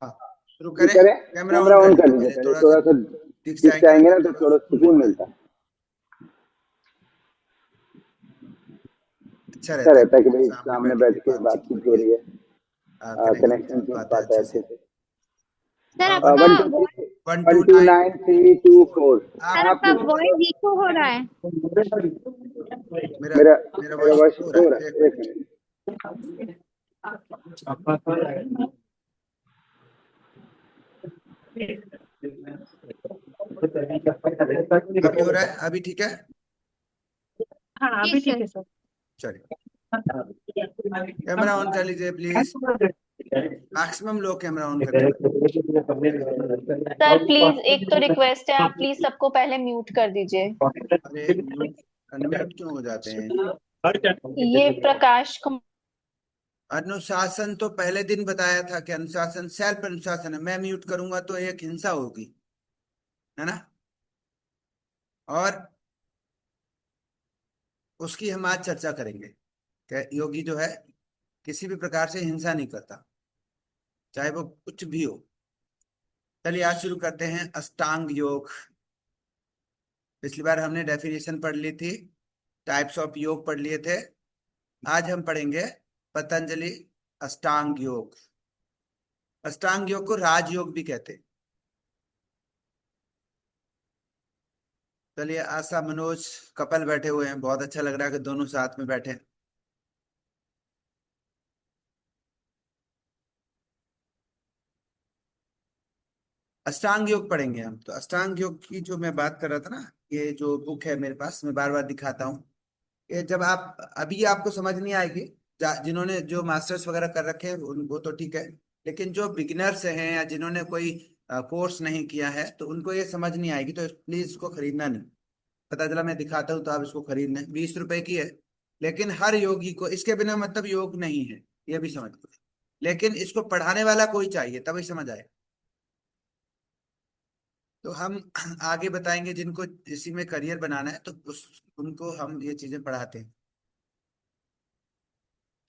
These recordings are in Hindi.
हाँ, शुरू शुरू करें। करें। कैमरा ऑन कैमरा कर ऑन कर लीजिए, लीजिए, पहले पहले थोड़ा सा थोड़ा सा दिख दिख जाएंगे ना जाएंगे तो ना तो थोड़ा थोड़ा सुकून सुकून मिलता है। मिलता है। अच्छा अच्छा रहता है रहता है कि कि भाई सामने सामने बैठ बैठ के के बातचीत हो बातचीत हो रही है, रही है। कनेक्शन कनेक्शन हो सुन पाता है पाता है अच्छे अच्छे से। से। सर वन आपका one two voice three one one two two nine nine three two four sir आप आपका वॉइस इको हो रहा है। मेरा मेरा मेरा मेरा वॉइस वॉइस हो रहा हो है, रहा एक है, एक मिनट। मिनट। अभी हो रहा है, अभी ठीक है। हाँ जी अभी ठीक सर है सर। चलिए, कैमरा ऑन कर लीजिए प्लीज। मैक्सिमम लोग कैमरा ऑन करके सर प्लीज एक तो रिक्वेस्ट है, आप प्लीज सबको पहले म्यूट कर दीजिए। अरे म्यूट अनम्यूट क्यों हो जाते हैं? ये प्रकाश कुमार। अनुशासन तो पहले दिन बताया था कि अनुशासन सेल्फ अनुशासन है। मैं म्यूट करूंगा तो एक हिंसा होगी, है ना? और उसकी हम आज चर्चा करेंगे कि योगी जो है किसी भी प्रकार से हिंसा नहीं करता, चाहे वो कुछ भी हो। चलिए आज शुरू करते हैं अष्टांग योग। पिछली बार हमने डेफिनेशन पढ़ ली थी, टाइप्स ऑफ योग पढ़ लिए थे। आज हम पढ़ेंगे पतंजलि अष्टांग योग। अष्टांग योग को राजयोग भी कहते हैं। चलिए, आशा मनोज कपल बैठे हुए हैं, बहुत अच्छा लग रहा है कि दोनों साथ में बैठे हैं। अष्टांग योग पढ़ेंगे हम। तो अष्टांग योग की जो मैं बात कर रहा था ना, ये जो बुक है मेरे पास, मैं बार बार दिखाता हूँ। ये जब आप अभी आपको समझ नहीं आएगी, जिन्होंने जो मास्टर्स वगैरह कर रखे हैं वो तो ठीक है। लेकिन जो बिगिनर्स हैं या जिन्होंने कोई कोर्स नहीं किया है तो उनको ये समझ नहीं आएगी, तो प्लीज इसको खरीदना नहीं। पता चला मैं दिखाता हूँ तो आप इसको खरीद लें, 20 रुपए की है। लेकिन हर योगी को इसके बिना मतलब योग नहीं है, ये भी समझ लो। लेकिन इसको पढ़ाने वाला कोई चाहिए तभी समझ आए। तो हम आगे बताएंगे जिनको इसी में करियर बनाना है तो उनको हम ये चीजें पढ़ाते हैं।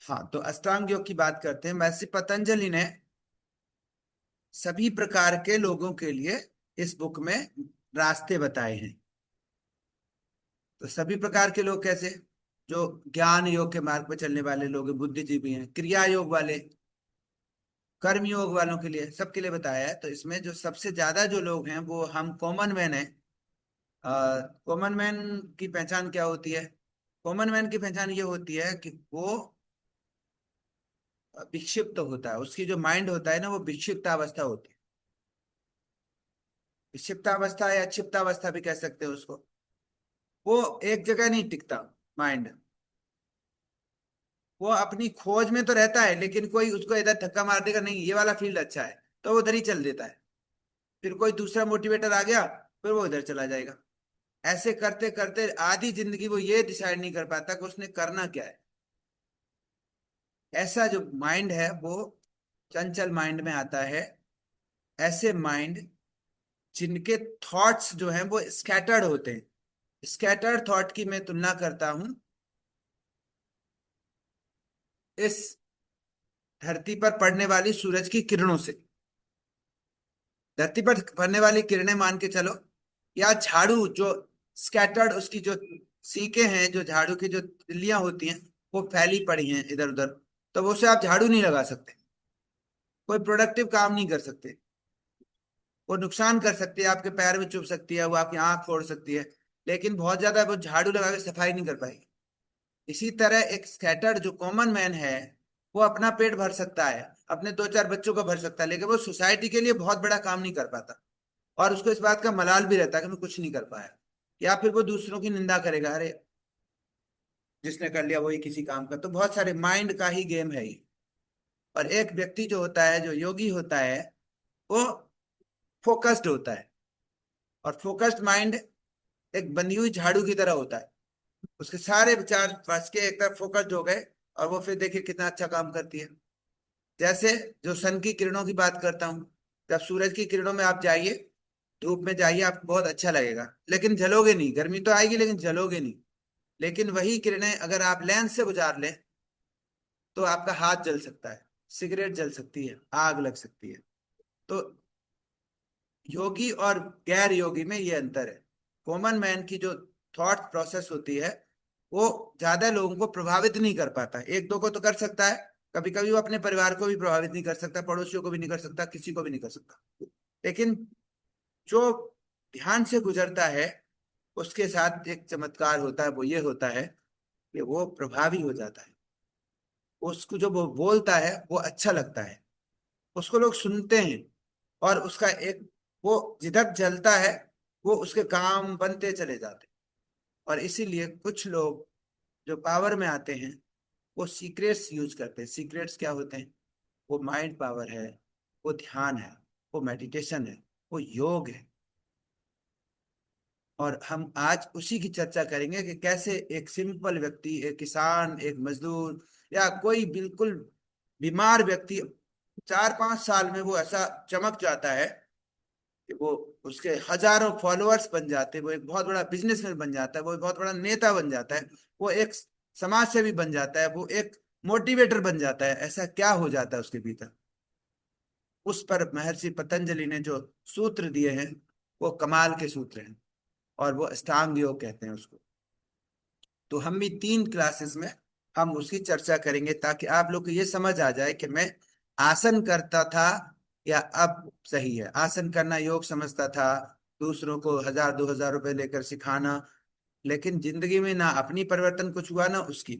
हाँ, तो अष्टांग योग की बात करते हैं। वैसे पतंजलि ने सभी प्रकार के लोगों के लिए इस बुक में रास्ते बताए हैं। तो सभी प्रकार के लोग कैसे? जो ज्ञान योग के मार्ग पर चलने वाले लोग हैं, बुद्धिजीवी हैं, क्रिया योग वाले, कर्म योग वालों के लिए, सबके लिए बताया है। तो इसमें जो सबसे ज्यादा जो लोग हैं वो हम कॉमन मैन है। कॉमन मैन की पहचान क्या होती है? कॉमन मैन की पहचान ये होती है कि वो विक्षिप्त होता है, उसकी जो माइंड होता है ना वो विक्षिप्तावस्था होती है। विक्षिप्तावस्था या क्षिप्तावस्था भी कह सकते हैं उसको। वो एक जगह नहीं टिकता माइंड। वो अपनी खोज में तो रहता है, लेकिन कोई उसको इधर धक्का मार देगा, नहीं ये वाला फील्ड अच्छा है, तो वो उधर ही चल देता है। फिर कोई दूसरा मोटिवेटर आ गया, फिर वो इधर चला जाएगा। ऐसे करते करते आधी जिंदगी वो ये डिसाइड नहीं कर पाता कि उसने करना क्या है। ऐसा जो माइंड है वो चंचल माइंड में आता है। ऐसे माइंड जिनके थॉट्स जो हैं वो स्कैटर्ड होते हैं। स्कैटर्ड थॉट की मैं तुलना करता हूं इस धरती पर पड़ने वाली सूरज की किरणों से। धरती पर पड़ने वाली किरणें मान के चलो, या झाड़ू जो स्कैटर्ड, उसकी जो सीके हैं, जो झाड़ू की जो तिल्लियां होती हैं वो फैली पड़ी हैं इधर उधर, तो वो से आप झाड़ू नहीं लगा सकते, कोई प्रोडक्टिव काम नहीं कर सकते। वो नुकसान कर सकती है, आपके पैर में चुभ सकती है, वो आपकी आंख फोड़ सकती है, लेकिन बहुत ज्यादा वो झाड़ू लगा के सफाई नहीं कर पाएगी। इसी तरह एक स्कैटर्ड जो कॉमन मैन है, वो अपना पेट भर सकता है, अपने दो चार बच्चों को भर सकता है, लेकिन वो सोसाइटी के लिए बहुत बड़ा काम नहीं कर पाता। और उसको इस बात का मलाल भी रहता है कि मैं कुछ नहीं कर पाया। या फिर वो दूसरों की निंदा करेगा, अरे जिसने कर लिया वही किसी काम का। तो बहुत सारे माइंड का ही गेम है ये। और एक व्यक्ति जो होता है, जो योगी होता है, वो फोकस्ड होता है। और फोकस्ड माइंड एक बंधी हुई झाड़ू की तरह होता है। उसके सारे विचार बस के एक तरफ फोकस्ड हो गए, और वो फिर देखिए कितना अच्छा काम करती है। जैसे जो सन की किरणों की बात करता हूँ, जब सूरज की किरणों में आप जाइए, धूप में जाइए, आपको बहुत अच्छा लगेगा, लेकिन जलोगे नहीं। गर्मी तो आएगी लेकिन जलोगे नहीं। लेकिन वही किरणें अगर आप लेंस से गुजार लें तो आपका हाथ जल सकता है, सिगरेट जल सकती है, आग लग सकती है। तो योगी और गैर योगी में ये अंतर है। कॉमन मैन की जो थॉट प्रोसेस होती है वो ज्यादा लोगों को प्रभावित नहीं कर पाता। एक दो को तो कर सकता है, कभी कभी वो अपने परिवार को भी प्रभावित नहीं कर सकता, पड़ोसियों को भी नहीं कर सकता, किसी को भी नहीं कर सकता। लेकिन जो ध्यान से गुजरता है उसके साथ एक चमत्कार होता है, वो ये होता है कि वो प्रभावी हो जाता है। उसको जो वो बोलता है वो अच्छा लगता है, उसको लोग सुनते हैं, और उसका एक वो जिधर जलता है वो उसके काम बनते चले जाते हैं। और इसीलिए कुछ लोग जो पावर में आते हैं वो सीक्रेट्स यूज करते हैं। सीक्रेट्स क्या होते हैं? वो माइंड पावर है, वो ध्यान है, वो मेडिटेशन है, वो योग है। और हम आज उसी की चर्चा करेंगे कि कैसे एक सिंपल व्यक्ति, एक किसान, एक मजदूर या कोई बिल्कुल बीमार व्यक्ति 4-5 साल में वो ऐसा चमक जाता है कि वो उसके हजारों फॉलोअर्स बन जाते हैं, वो एक बहुत बड़ा बिजनेसमैन बन जाता है, वो एक बहुत बड़ा नेता बन जाता है, वो एक समाज सेवी बन जाता है, वो एक मोटिवेटर बन जाता है। ऐसा क्या हो जाता है उसके भीतर? उस पर महर्षि पतंजलि ने जो सूत्र दिए हैं वो कमाल के सूत्र हैं, और वो अष्टांग योग कहते हैं उसको। तो हम भी 3 क्लासेस में हम उसकी चर्चा करेंगे ताकि आप लोग को ये समझ आ जाए कि मैं आसन करता था या अब सही है। आसन करना योग समझता था, दूसरों को 1000-2000 रुपए लेकर सिखाना, लेकिन जिंदगी में ना अपनी परिवर्तन कुछ हुआ ना उसकी।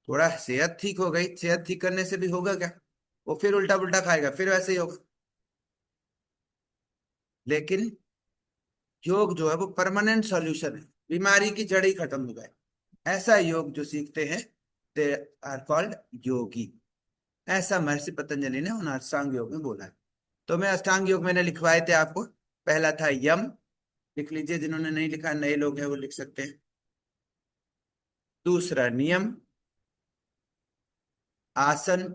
थोड़ा सेहत ठीक हो गई, सेहत ठीक करने से भी होगा क्या? वो फिर उल्टा पुल्टा खाएगा, फिर वैसे ही होगा। लेकिन योग जो है वो परमानेंट सॉल्यूशन है, बीमारी की जड़ ही खत्म हो जाए। ऐसा योग जो सीखते हैं दे आर कॉल्ड योगी। ऐसा महर्षि पतंजलि ने उन अष्टांग योग में बोला है। तो मैं अष्टांग योग मैंने लिखवाए थे आपको। पहला था यम, लिख लीजिए, जिन्होंने नहीं लिखा, नए लोग हैं वो लिख सकते हैं। दूसरा नियम, आसन,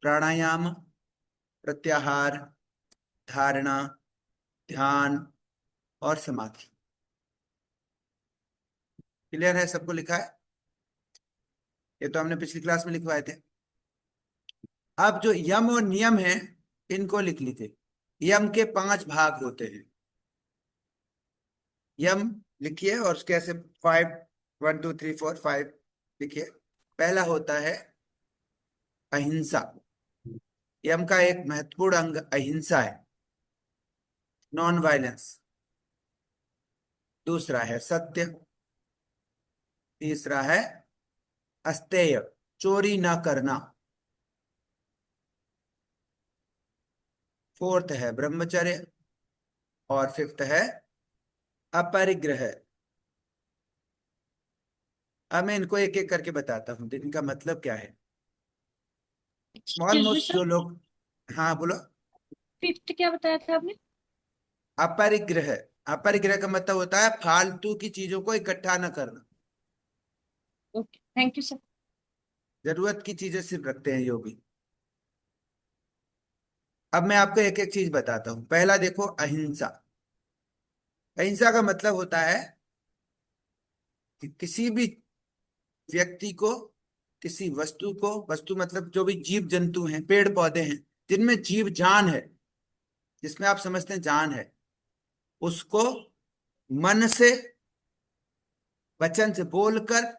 प्राणायाम, प्रत्याहार, धारणा, ध्यान और समाधि। क्लियर है? सबको लिखा है? ये तो हमने पिछली क्लास में लिखवाए थे। अब जो यम और नियम है इनको लिख लीजिए। यम के 5 भाग होते हैं। यम लिखिए और उसके ऐसे 5, 1 2 3 4 5 लिखिए। पहला होता है अहिंसा। यम का एक महत्वपूर्ण अंग अहिंसा है, नॉन वायलेंस। दूसरा है सत्य। तीसरा है अस्तेय, चोरी ना करना। फोर्थ है ब्रह्मचर्य। और फिफ्थ है अपरिग्रह। अब मैं इनको एक एक करके बताता हूँ इनका मतलब क्या है। एक्सक्यूज मी ऑलमोस्ट सर, जो लोग, हाँ बोलो। फिफ्थ क्या बताया था आपने? अपरिग्रह, अपरिग्रह का मतलब होता है फालतू की चीजों को इकट्ठा न करना। Okay, thank you sir. जरूरत की चीजें सिर्फ रखते हैं योगी। अब मैं आपको एक एक चीज बताता हूँ। पहला देखो, अहिंसा। अहिंसा का मतलब होता है कि किसी भी व्यक्ति को, किसी वस्तु को, वस्तु मतलब जो भी जीव जंतु हैं, पेड़ पौधे हैं, जिनमें जीव जान है, जिसमें आप समझते हैं जान है, उसको मन से, वचन से बोलकर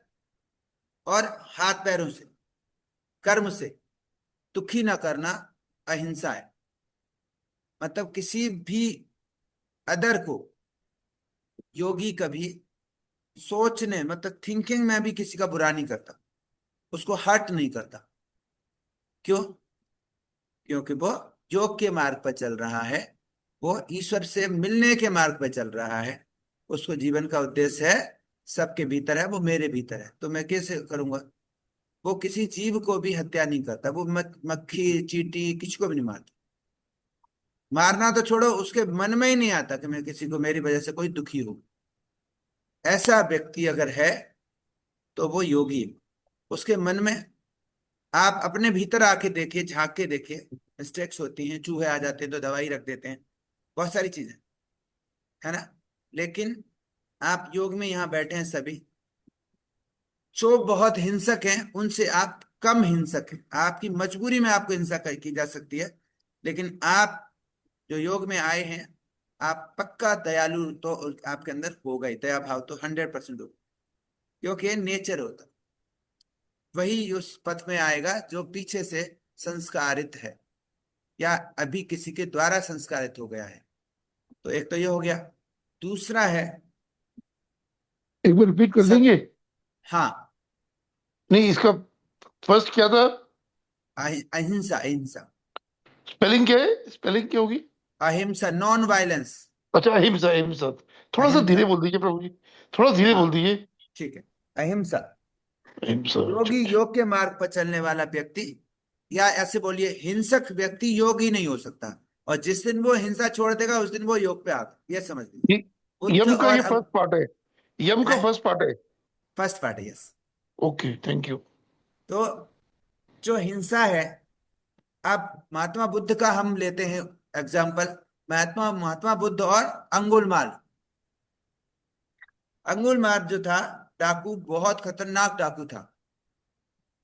और हाथ पैरों से, कर्म से दुखी ना करना अहिंसा है। मतलब किसी भी अदर को योगी कभी सोचने, मतलब थिंकिंग में भी किसी का बुरा नहीं करता, उसको हर्ट नहीं करता। क्यों? क्योंकि वो योग के मार्ग पर चल रहा है, वो ईश्वर से मिलने के मार्ग पर चल रहा है। उसको जीवन का उद्देश्य है सबके भीतर है, वो मेरे भीतर है, तो मैं कैसे करूंगा? वो किसी जीव को भी हत्या नहीं करता, वो मक्खी चींटी किसी को भी नहीं मारता। मारना तो छोड़ो, उसके मन में ही नहीं आता कि मैं किसी को, मेरी वजह से कोई दुखी हो। ऐसा व्यक्ति अगर है तो वो योगी है। उसके मन में, आप अपने भीतर आके देखिए, झांक के देखिए, मिस्टेक्स होती हैं, चूहे आ जाते हैं तो दवाई रख देते हैं, बहुत सारी चीजें, है ना। लेकिन आप योग में यहाँ बैठे हैं सभी, जो बहुत हिंसक हैं उनसे आप कम हिंसक हैं। आपकी मजबूरी में आपको हिंसा की जा सकती है, लेकिन आप जो योग में आए हैं, आप पक्का दयालु तो आपके अंदर होगा ही, दया भाव तो 100% होगा, क्योंकि ये नेचर होता। वही उस पथ में आएगा जो पीछे से संस्कारित है या अभी किसी के द्वारा संस्कारित हो गया है। तो एक तो ये हो गया। दूसरा है एक बार रिपीट कर सत देंगे? हाँ, नहीं, इसका फर्स्ट क्या था? अहिंसा। अहिंसा। स्पेलिंग क्या है? स्पेलिंग क्या होगी? अहिंसा, नॉन वायलेंस। अच्छा, अहिंसा, अहिंसा। थोड़ा सा अहिंसा। धीरे बोल दीजिए प्रभु जी, थोड़ा धीरे हाँ बोल दीजिए। ठीक है। अहिंसा। अहिंसा, अच्छा। योगी, योग के मार्ग पर चलने वाला व्यक्ति, या ऐसे बोलिए हिंसक व्यक्ति योगी नहीं हो सकता। और जिस दिन वो हिंसा छोड़ देगा उस दिन वो योग पे आ गया, ये समझ लीजिए। ये बुद्ध यम का और ये फर्स्ट पार्ट है? यम का है फर्स्ट पार्ट है? फर्स्ट पार्ट है, यस। Okay, thank you. तो जो हिंसा है, अब महात्मा बुद्ध का हम लेते हैं एग्जाम्पल। महात्मा महात्मा बुद्ध और अंगुलमाल। अंगुलमाल जो था डाकू, बहुत खतरनाक डाकू था।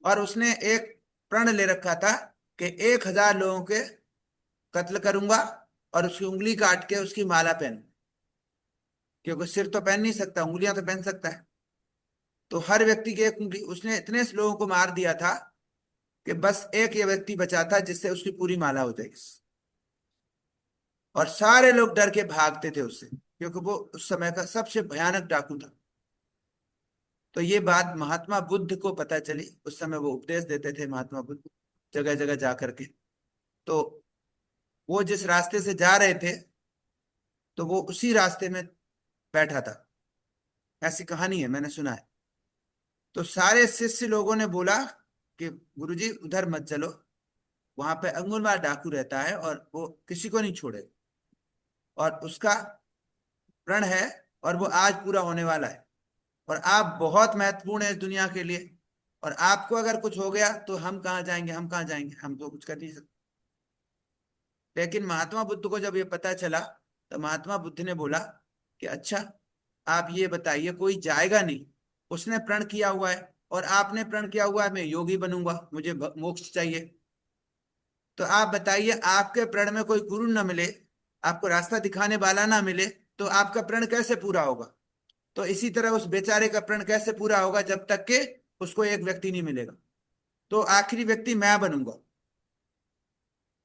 और उसने एक प्रण ले रखा था कि 1,000 लोगों के कत्ल करूंगा और उसकी उंगली काट के उसकी माला पहन, क्योंकि सिर तो पहन नहीं सकता, उंगलियां तो पहन सकता है। तो हर व्यक्ति की एक उंगली, उसने इतने से लोगों को मार दिया था कि बस एक ये व्यक्ति बचा था जिससे उसकी पूरी माला हो जाएगी। और सारे लोग डर के भागते थे उससे, क्योंकि वो उस समय का सबसे भयानक डाकू था। तो ये बात महात्मा बुद्ध को पता चली। उस समय वो उपदेश देते थे महात्मा बुद्ध, जगह जगह जा करके। तो वो जिस रास्ते से जा रहे थे, तो वो उसी रास्ते में बैठा था। ऐसी कहानी है, मैंने सुना है। तो सारे शिष्य लोगों ने बोला कि गुरुजी उधर मत चलो, वहां पे अंगुलमाल डाकू रहता है और वो किसी को नहीं छोड़े, और उसका प्रण है और वो आज पूरा होने वाला है। और आप बहुत महत्वपूर्ण है इस दुनिया के लिए, और आपको अगर कुछ हो गया तो हम कहाँ जाएंगे, हम कहाँ जाएंगे, हम तो कुछ कर नहीं सकते। लेकिन महात्मा बुद्ध को जब ये पता चला, तो महात्मा बुद्ध ने बोला कि अच्छा, आप ये बताइए, कोई जाएगा नहीं, उसने प्रण किया हुआ है, और आपने प्रण किया हुआ है मैं योगी बनूंगा, मुझे मोक्ष चाहिए। तो आप बताइए, आपके प्रण में कोई गुरु न मिले, आपको रास्ता दिखाने वाला ना मिले, तो आपका प्रण कैसे पूरा होगा? तो इसी तरह उस बेचारे का प्रण कैसे पूरा होगा जब तक कि उसको एक व्यक्ति नहीं मिलेगा? तो आखिरी व्यक्ति मैं बनूंगा।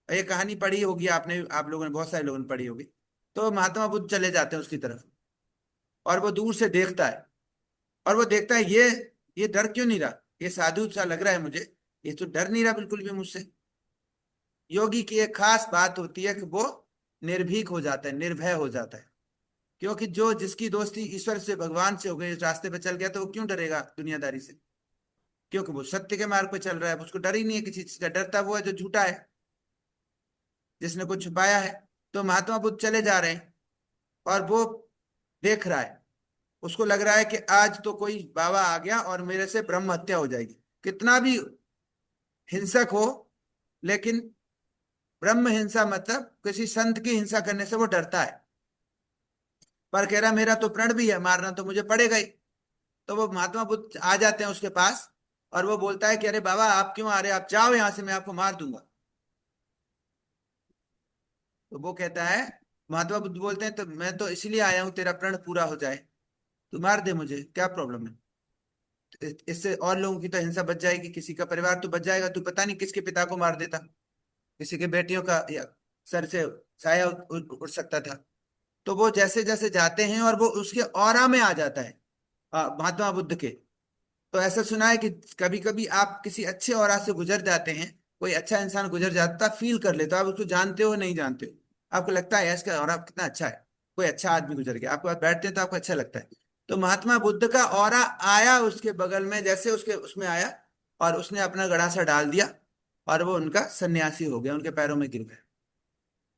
ये कहानी पढ़ी होगी आपने, आप लोगों ने, बहुत सारे लोगों ने पढ़ी होगी। तो महात्मा बुद्ध चले जाते हैं उसकी तरफ, और वो दूर से देखता है, और वो देखता है ये डर क्यों नहीं रहा, ये साधु सा लग रहा है मुझे, ये तो डर नहीं रहा बिल्कुल भी मुझसे। योगी की एक खास बात होती है कि वो निर्भीक हो जाता है, निर्भय हो जाता है। क्योंकि जो जिसकी दोस्ती ईश्वर से, भगवान से हो गई, इस रास्ते पे चल गया, तो वो क्यों डरेगा दुनियादारी से? क्योंकि वो सत्य के मार्ग पे चल रहा है, उसको डर ही नहीं है किसी चीज का। डरता वो है जो झूठा है, जिसने कुछ छुपाया है। तो महात्मा बुद्ध चले जा रहे हैं, और वो देख रहा है, उसको लग रहा है कि आज तो कोई बाबा आ गया और मेरे से ब्रह्म हत्या हो जाएगी। कितना भी हिंसक हो, लेकिन ब्रह्म हिंसा मतलब किसी संत की हिंसा करने से वो डरता है। पर कह रहा मेरा तो प्रण भी है, मारना तो मुझे पड़ेगा ही। तो वो महात्मा बुद्ध आ जाते हैं उसके पास, और वो बोलता है कि अरे बाबा आप क्यों आ रहे हैं, आप जाओ यहां से, मैं आपको मार दूंगा। तो वो कहता है, महात्मा बुद्ध बोलते हैं, तो मैं तो इसलिए आया हूं तेरा प्रण पूरा हो जाए, तू मार दे मुझे, क्या प्रॉब्लम है? तो इससे और लोगों की तो हिंसा बच जाएगी, किसी का परिवार तो बच जाएगा। तू पता नहीं किसके पिता को मार देता, किसी के बेटियों का या सर से साया उड़ सकता था। तो वो जैसे जैसे जाते हैं और वो उसके ऑरा में आ जाता है, महात्मा बुद्ध के। तो ऐसा सुना है कि कभी कभी आप किसी अच्छे ऑरा से गुजर जाते हैं, कोई अच्छा इंसान गुजर जाता, फील कर लेते हो, आप उसको जानते हो नहीं जानते हो, आपको लगता है इसका ऑरा कितना अच्छा है, कोई अच्छा आदमी गुजर गया, आपके पास बैठते हैं तो आपको अच्छा लगता है। तो महात्मा बुद्ध का ऑरा आया उसके बगल में, जैसे उसके उसमें आया, और उसने अपना गड़ासा डाल दिया, और वो उनका सन्यासी हो गया, उनके पैरों में गिर गया।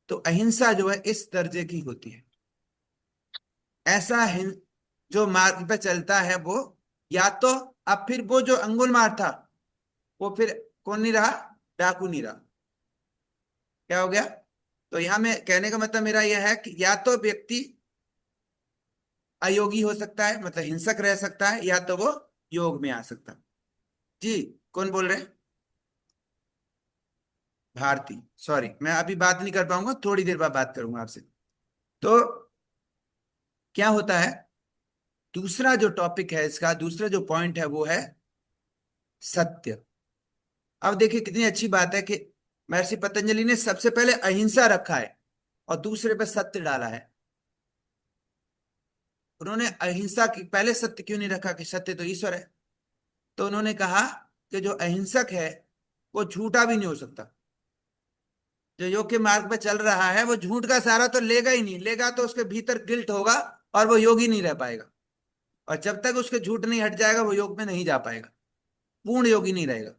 तो अहिंसा जो है इस दर्जे की होती है। ऐसा जो मार्ग पे चलता है वो, या तो, अब फिर वो जो अंगुलमार था, वो फिर कौन नहीं रहा, डाकू नहीं रहा। क्या हो गया? तो यहां में कहने का मतलब मेरा यह है कि या तो व्यक्ति अयोगी हो सकता है, मतलब हिंसक रह सकता है, या तो वो योग में आ सकता है। जी, कौन बोल रहे हैं? भारती, सॉरी, मैं अभी बात नहीं कर पाऊंगा, थोड़ी देर बाद बात करूंगा आपसे। तो क्या होता है, दूसरा जो टॉपिक है इसका, दूसरा जो पॉइंट है वो है सत्य। अब देखिए कितनी अच्छी बात है कि महर्षि पतंजलि ने सबसे पहले अहिंसा रखा है और दूसरे पे सत्य डाला है। उन्होंने अहिंसा की पहले सत्य क्यों नहीं रखा कि सत्य तो ईश्वर है? तो उन्होंने कहा कि जो अहिंसक है वो झूठा भी नहीं हो सकता। जो योग के मार्ग पे चल रहा है वो झूठ का सहारा तो लेगा ही नहीं, लेगा तो उसके भीतर गिल्ट होगा और वो योगी नहीं रह पाएगा। और जब तक उसके झूठ नहीं हट जाएगा वो योग में नहीं जा पाएगा, पूर्ण योगी नहीं रहेगा।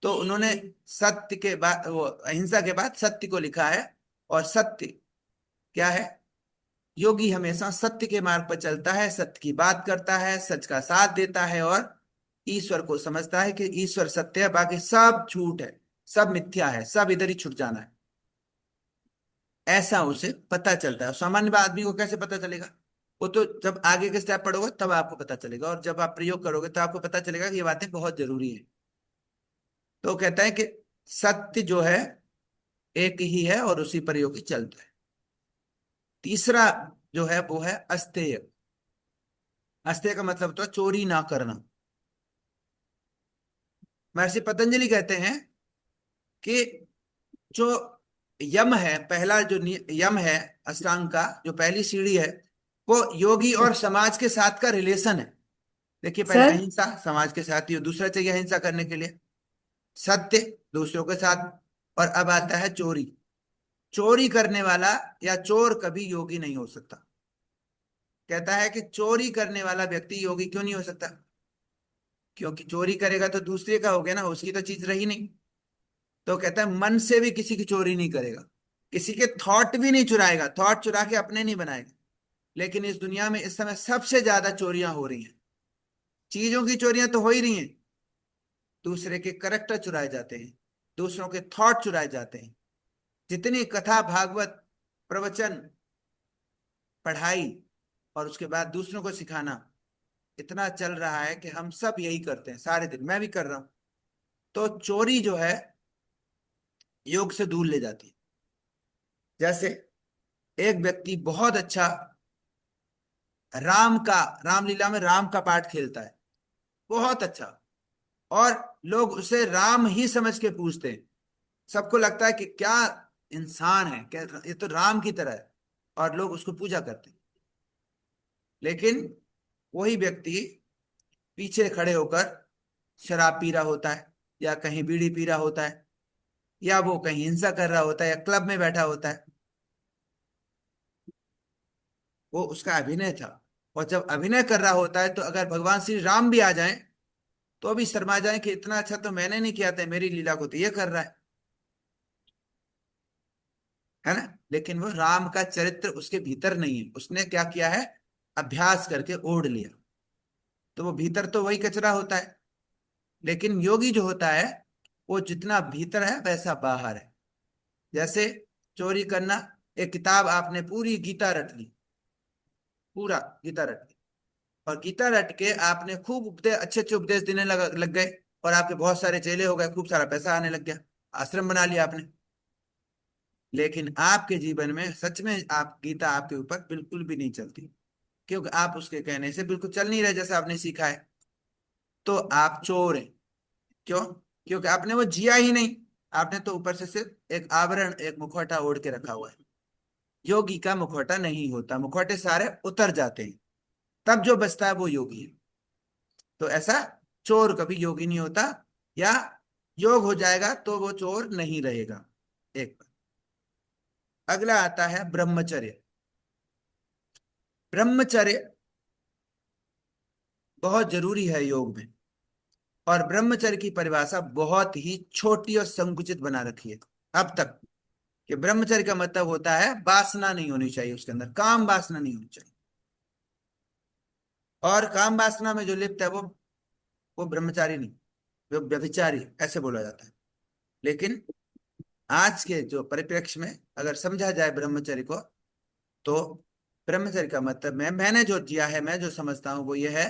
तो उन्होंने सत्य के बाद, वो अहिंसा के बाद सत्य को लिखा है। और सत्य क्या है? योगी हमेशा सत्य के मार्ग पर चलता है, सत्य की बात करता है, सच का साथ देता है और ईश्वर को समझता है कि ईश्वर सत्य है, बाकी सब झूठ है, सब मिथ्या है, सब इधर ही छूट जाना है। ऐसा उसे पता चलता है। सामान्य आदमी को कैसे पता चलेगा? वो तो जब आगे के स्टेप पढ़ोगे तब आपको पता चलेगा, और जब आप प्रयोग करोगे तो आपको पता चलेगा कि ये बातें बहुत जरूरी है। तो कहता है कि सत्य जो है एक ही है और उसी पर योगी चलता है। तीसरा जो है वो है अस्तेय। अस्तेय का मतलब तो चोरी ना करना। महर्षि पतंजलि कहते हैं कि जो यम है, पहला जो यम है अष्टांग का, जो पहली सीढ़ी है, वो योगी और समाज के साथ का रिलेशन है। देखिए पहले सर अहिंसा, समाज के साथ ही दूसरा चाहिए अहिंसा करने के लिए, सत्य दूसरों के साथ, और अब आता है चोरी। चोरी करने वाला या चोर कभी योगी नहीं हो सकता। कहता है कि चोरी करने वाला व्यक्ति योगी क्यों नहीं हो सकता? क्योंकि चोरी करेगा तो दूसरे का हो गया ना, उसकी तो चीज रही नहीं। तो कहता है मन से भी किसी की चोरी नहीं करेगा, किसी के थॉट भी नहीं चुराएगा, थॉट चुरा के अपने नहीं बनाएगा। लेकिन इस दुनिया में इस समय सबसे ज्यादा चोरियां हो रही हैं। चीजों की चोरियां तो हो ही रही हैं, दूसरे के करेक्टर चुराए जाते हैं, दूसरों के थॉट चुराए जाते हैं। जितनी कथा, भागवत, प्रवचन, पढ़ाई और उसके बाद दूसरों को सिखाना इतना चल रहा है कि हम सब यही करते हैं सारे दिन, मैं भी कर रहा हूं। तो चोरी जो है योग से दूर ले जाती है। जैसे एक व्यक्ति बहुत अच्छा रामलीला में राम का पाठ खेलता है, बहुत अच्छा, और लोग उसे राम ही समझ के पूछते हैं। सबको लगता है कि क्या इंसान है, क्या ये तो राम की तरह है, और लोग उसको पूजा करते हैं। लेकिन वही व्यक्ति पीछे खड़े होकर शराब पी रहा होता है, या कहीं बीड़ी पी रहा होता है, या वो कहीं हिंसा कर रहा होता है, या क्लब में बैठा होता है। वो उसका अभिनय था। और जब अभिनय कर रहा होता है तो अगर भगवान श्री राम भी आ जाएं तो भी शर्मा जाएं कि इतना अच्छा तो मैंने नहीं किया था, मेरी लीला को तो ये कर रहा है ना। लेकिन वो राम का चरित्र उसके भीतर नहीं है, उसने क्या किया है, अभ्यास करके ओढ़ लिया। तो वो भीतर तो वही कचरा होता है। लेकिन योगी जो होता है वो जितना भीतर है वैसा बाहर है। जैसे चोरी करना, एक किताब आपने पूरी गीता रट ली, पूरा गीता रट ली, और गीता रट के आपने खूब उपदेश, अच्छे अच्छे उपदेश देने लग गए, और आपके बहुत सारे चेले हो गए, खूब सारा पैसा आने लग गया, आश्रम बना लिया आपने। लेकिन आपके जीवन में सच में आप गीता आपके ऊपर बिल्कुल भी नहीं चलती, क्योंकि आप उसके कहने से बिल्कुल चल नहीं रहे जैसा आपने सीखा है। तो आप चोर हैं। क्यों? क्योंकि आपने वो जिया ही नहीं। आपने तो ऊपर से सिर्फ एक आवरण, एक मुखौटा ओढ़ के रखा हुआ है। योगी का मुखौटा नहीं होता, मुखौटे सारे उतर जाते हैं, तब जो बचता है वो योगी है। तो ऐसा चोर कभी योगी नहीं होता, या योग हो जाएगा तो वो चोर नहीं रहेगा। एक बात। अगला आता है ब्रह्मचर्य। ब्रह्मचर्य बहुत जरूरी है योग में। और ब्रह्मचर्य की परिभाषा बहुत ही छोटी और संकुचित बना रखी है अब तक, कि ब्रह्मचर्य का मतलब होता है वासना नहीं होनी चाहिए, उसके अंदर काम वासना नहीं होनी चाहिए। और काम वासना में जो लिप्त है वो ब्रह्मचारी नहीं, वो व्यभिचारी ऐसे बोला जाता है। लेकिन आज के जो परिप्रेक्ष्य में अगर समझा जाए ब्रह्मचर्य को, तो ब्रह्मचर्य का मतलब मैंने जो जिया है, मैं जो समझता हूं वो ये है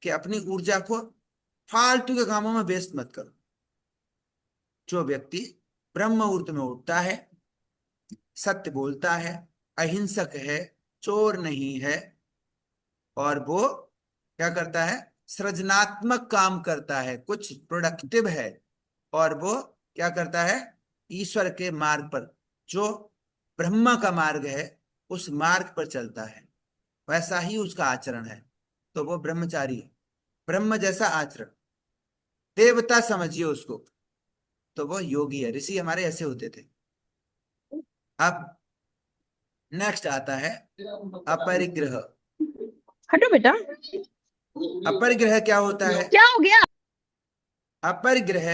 कि अपनी ऊर्जा को फालतू के कामों में वेस्ट मत करो। जो व्यक्ति ब्रह्म मुहूर्त में उठता है, सत्य बोलता है, अहिंसक है, चोर नहीं है, और वो क्या करता है, सृजनात्मक काम करता है, कुछ प्रोडक्टिव है, और वो क्या करता है, ईश्वर के मार्ग पर, जो ब्रह्मा का मार्ग है उस मार्ग पर चलता है, वैसा ही उसका आचरण है, तो वो ब्रह्मचारी है। ब्रह्म जैसा आचरण, देवता समझिए उसको, तो वो योगी है। ऋषि हमारे ऐसे होते थे। अब नेक्स्ट आता है अपरिग्रह। हटो बेटा। अपरिग्रह क्या होता है? क्या हो गया? अपरिग्रह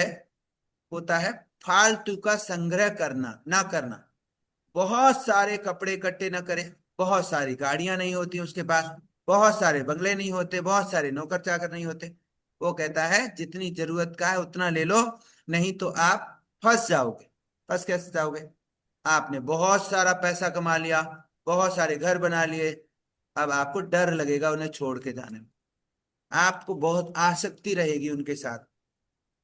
होता है फालतू का संग्रह करना, ना करना। बहुत सारे कपड़े इकट्ठे ना करें, बहुत सारी गाड़ियां नहीं होती उसके पास, बहुत सारे बंगले नहीं होते, बहुत सारे नौकर चाकर नहीं होते। वो कहता है जितनी जरूरत का है उतना ले लो, नहीं तो आप फंस जाओगे। फंस कैसे जाओगे? आपने बहुत सारा पैसा कमा लिया, बहुत सारे घर बना लिए, अब आपको डर लगेगा उन्हें छोड़ के जाने में, आपको बहुत आसक्ति रहेगी उनके साथ।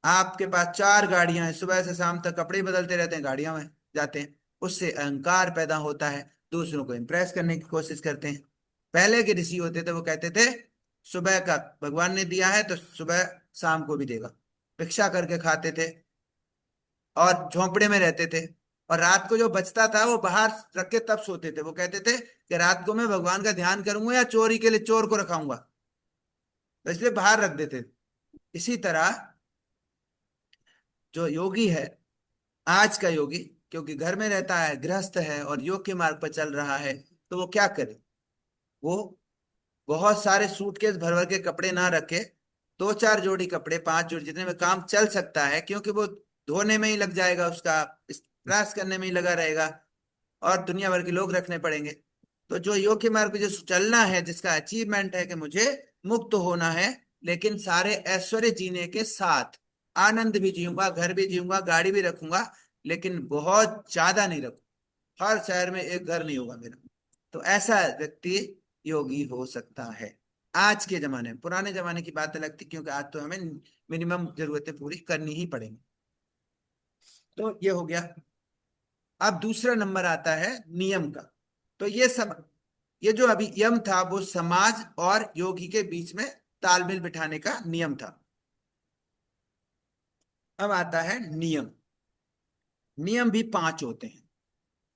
आपके पास 4 गाड़ियां हैं, सुबह से शाम तक कपड़े बदलते रहते हैं, गाड़ियां में जाते हैं, उससे अहंकार पैदा होता है, दूसरों को इंप्रेस करने की कोशिश करते हैं। पहले के ऋषि होते थे, वो कहते थे सुबह का भगवान ने दिया है तो सुबह शाम को भी देगा, भिक्षा करके खाते थे और झोंपड़े में रहते थे, और रात को जो बचता था वो बाहर रख के तब सोते थे। वो कहते थे कि रात को मैं भगवान का ध्यान करूंगा या चोरी के लिए चोर को रखाऊंगा, तो इसलिए बाहर रख देते थे। इसी तरह जो योगी है, आज का योगी, क्योंकि घर में रहता है, गृहस्थ है और योग के मार्ग पर चल रहा है, तो वो क्या करे? वो बहुत सारे सूटकेस भर भर के कपड़े ना रखे, 2-4 जोड़ी कपड़े, 5 जोड़ी, जितने में काम चल सकता है, क्योंकि वो धोने में ही लग जाएगा, उसका प्रयास करने में ही लगा रहेगा, और दुनिया भर के लोग रखने पड़ेंगे। तो जो योग के मार्ग पे जो चलना है, जिसका अचीवमेंट है कि मुझे मुक्त होना है, लेकिन सारे ऐश्वर्य जीने के साथ, आनंद भी जीऊंगा, घर भी जीऊंगा, गाड़ी भी रखूंगा, लेकिन बहुत ज्यादा नहीं रखूंगा, हर शहर में एक घर नहीं होगा मेरा, तो ऐसा व्यक्ति योगी हो सकता है। आज के जमाने में, पुराने जमाने की बात अलग थी, क्योंकि आज तो हमें मिनिमम जरूरतें पूरी करनी ही पड़ेंगी। तो ये हो गया। अब दूसरा नंबर आता है नियम का। तो ये जो अभी यम था वो समाज और योगी के बीच में तालमेल बिठाने का नियम था। अब आता है नियम। नियम भी 5 होते हैं,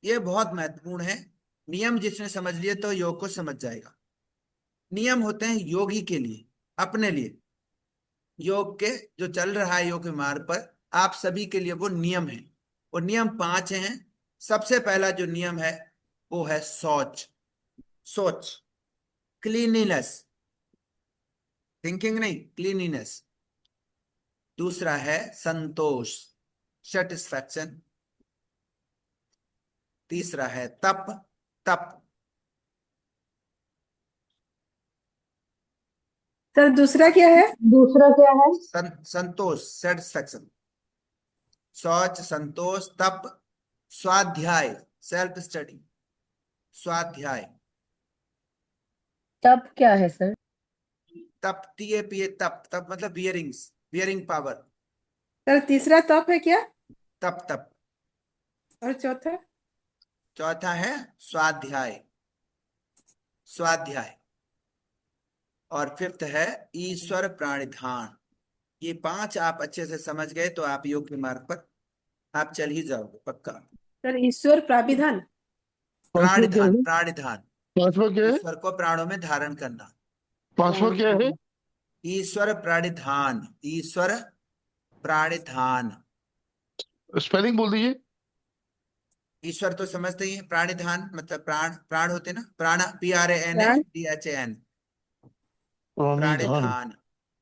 ये बहुत महत्वपूर्ण है। नियम जिसने समझ लिए तो योग को समझ जाएगा। नियम होते हैं योगी के लिए, अपने लिए, योग के जो चल रहा है योग के मार्ग पर, आप सभी के लिए वो नियम है। वो नियम 5 हैं। सबसे पहला जो नियम है वो है शौच, सोच, क्लीनिनेस, थिंकिंग नहीं, क्लीनिनेस। दूसरा है संतोष, सेटिस्फैक्शन। तीसरा है तप, तप। सर दूसरा क्या है? संतोष, सेटिस्फैक्शन। शौच, संतोष, तप, स्वाध्याय, सेल्फ स्टडी, स्वाध्याय। तब क्या है सर? तप, TAPA, तप, तप मतलब बियरिंग्स, बियरिंग पावर। सर तीसरा तप है क्या? तप, तप। और चौथा? चौथा है स्वाध्याय, स्वाध्याय। और फिफ्थ है ईश्वर प्राणिधान। ये 5 आप अच्छे से समझ गए तो आप योग के मार्ग पर आप चल ही जाओगे पक्का। सर ईश्वर प्राविधान। पांचवा क्या प्राणिधान, है? प्राणिधान, पांचवा क्या है? ईश्वर को प्राणों में धारण करना। पांचवा क्या है? ईश्वर प्राणिधान, ईश्वर प्राणिधान। स्पेलिंग बोल दीजिए। ईश्वर तो समझते ही हैं, प्राणिधान मतलब प्राण, प्राण होते ना, प्राण, प्राण। PRANDHAN, प्राणिधान। प्राणिधान,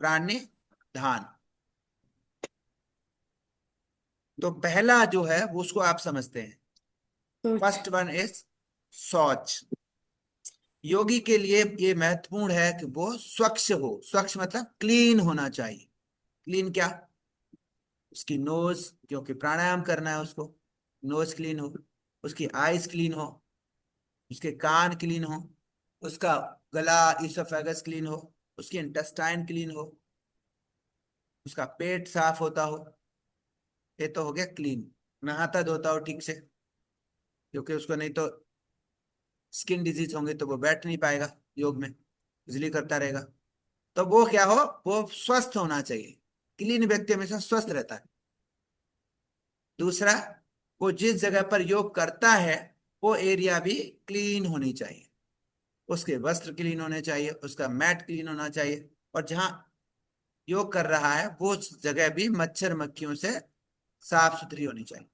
प्राणि धान। तो पहला जो है वो उसको आप समझते हैं। सोच। फर्स्ट वन इज शौच। योगी के लिए ये महत्वपूर्ण है कि वो स्वच्छ हो। स्वच्छ मतलब क्लीन होना चाहिए। क्लीन क्या? उसकी नोज, क्योंकि प्राणायाम करना है उसको, नोज क्लीन हो, उसकी आईज क्लीन हो, उसके कान क्लीन हो, उसका गला, ईसोफेगस क्लीन हो, उसकी इंटेस्टाइन क्लीन हो, उसका पेट साफ होता हो। ये तो हो गया क्लीन, नहाता धोता हो ठीक से, क्योंकि उसको नहीं तो स्किन डिजीज होंगे तो वो बैठ नहीं पाएगा योग में, इसलिए करता रहेगा। तो वो क्या हो, वो स्वस्थ होना चाहिए। क्लीन व्यक्ति हमेशा स्वस्थ रहता है। दूसरा, वो जिस जगह पर योग करता है वो एरिया भी क्लीन होनी चाहिए, उसके वस्त्र क्लीन होने चाहिए, उसका मैट क्लीन होना चाहिए, और जहां योग कर रहा है वो जगह भी मच्छर मक्खियों से साफ सुथरी होनी चाहिए।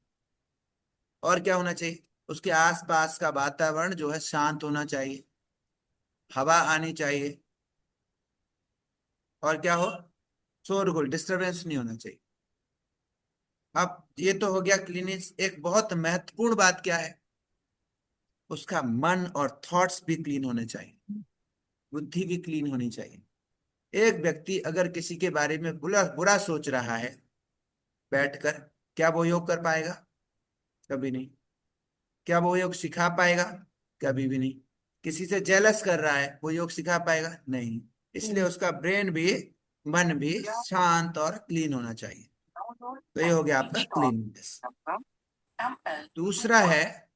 और क्या होना चाहिए, उसके आसपास का वातावरण जो है शांत होना चाहिए, हवा आनी चाहिए, और क्या हो, शोरगुल डिस्टरबेंस नहीं होना चाहिए। अब ये तो हो गया क्लीनिस। एक बहुत महत्वपूर्ण बात क्या है, उसका मन और थॉट्स भी क्लीन होने चाहिए, बुद्धि भी क्लीन होनी चाहिए। एक व्यक्ति अगर किसी के बारे में बुरा बुरा सोच रहा है बैठकर, क्या वो योग कर पाएगा? कभी नहीं। क्या वो योग सिखा पाएगा? कभी भी नहीं। किसी से जेलस कर रहा है, वो योग सिखा पाएगा? नहीं। इसलिए उसका ब्रेन भी, मन भी शांत और क्लीन होना चाहिए। तो ये हो गया आपका क्लीननेस। दूसरा है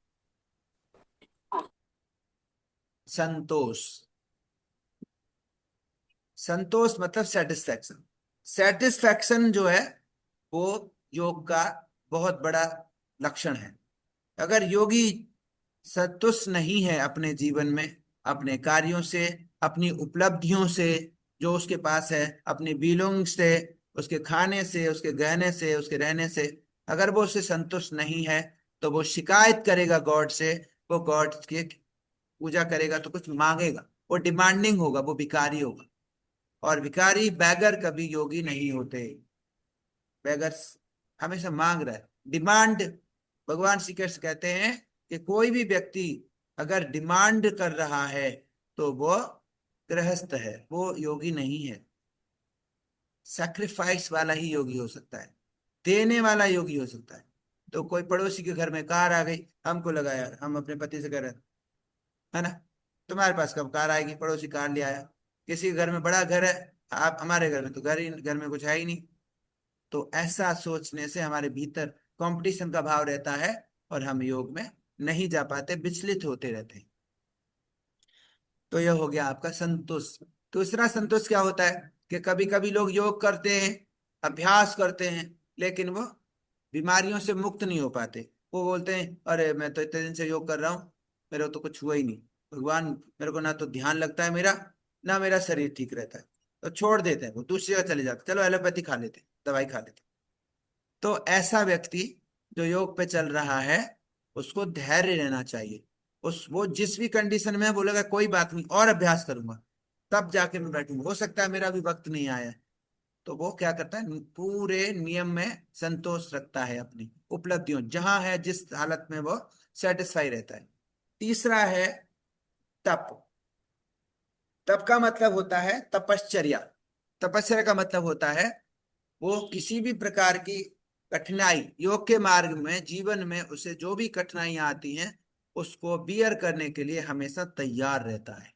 संतोष। संतोष मतलब सेटिस्फैक्शन। सेटिस्फैक्शन जो है वो योग का बहुत बड़ा लक्षण है। अगर योगी संतुष्ट नहीं है अपने जीवन में, अपने कार्यों से, अपनी उपलब्धियों से, जो उसके पास है, अपनी बिलोंग से, उसके खाने से, उसके गहने से, उसके रहने से, अगर वो उससे संतुष्ट नहीं है तो वो शिकायत करेगा गॉड से। वो गॉड की पूजा करेगा तो कुछ मांगेगा, वो डिमांडिंग होगा, वो भिखारी होगा। और भिखारी बैगर कभी योगी नहीं होते। बेगर्स हमेशा मांग रहा है, डिमांड। भगवान श्री कृष्ण कहते हैं कि कोई भी व्यक्ति अगर डिमांड कर रहा है तो वो गृहस्थ है, वो योगी नहीं है। सैक्रिफाइस वाला ही योगी हो सकता है, देने वाला योगी हो सकता है। तो कोई पड़ोसी के घर में कार आ गई, हमको लगा यार, हम अपने पति से कह रहे हैं, है ना, तुम्हारे पास कब कार आएगी, पड़ोसी कार ले आया। किसी के घर में बड़ा घर है, आप हमारे घर में तो घर में कुछ है ही नहीं। तो ऐसा सोचने से हमारे भीतर कंपटीशन का भाव रहता है और हम योग में नहीं जा पाते, विचलित होते रहते हैं। तो यह हो गया आपका संतोष। दूसरा संतोष क्या होता है कि कभी कभी लोग योग करते हैं, अभ्यास करते हैं, लेकिन वो बीमारियों से मुक्त नहीं हो पाते। वो बोलते हैं अरे मैं तो इतने दिन से योग कर रहा हूँ, मेरे को तो कुछ हुआ ही नहीं, भगवान मेरे को ना तो ध्यान लगता है मेरा, ना मेरा शरीर ठीक रहता है। तो छोड़ देते हैं, वो दूसरी जगह चले जाते, चलो एलोपैथी खा लेते, दवाई खा लेते। तो ऐसा व्यक्ति जो योग पे चल रहा है उसको धैर्य रहना चाहिए। उस वो जिस भी कंडीशन में है बोलेगा कोई बात नहीं, और अभ्यास करूंगा, तब जाके मैं बैठूंगा, हो सकता है मेरा भी वक्त नहीं आया है। तो वो क्या करता है, पूरे नियम में संतोष रखता है, अपनी उपलब्धियों जहां है जिस हालत में वो सेटिस्फाई रहता है। तीसरा है तप। तप का मतलब होता है तपश्चर्या। तपश्चर्या का मतलब होता है वो किसी भी प्रकार की कठिनाई, योग के मार्ग में, जीवन में उसे जो भी कठिनाइयां आती हैं उसको बियर करने के लिए हमेशा तैयार रहता है।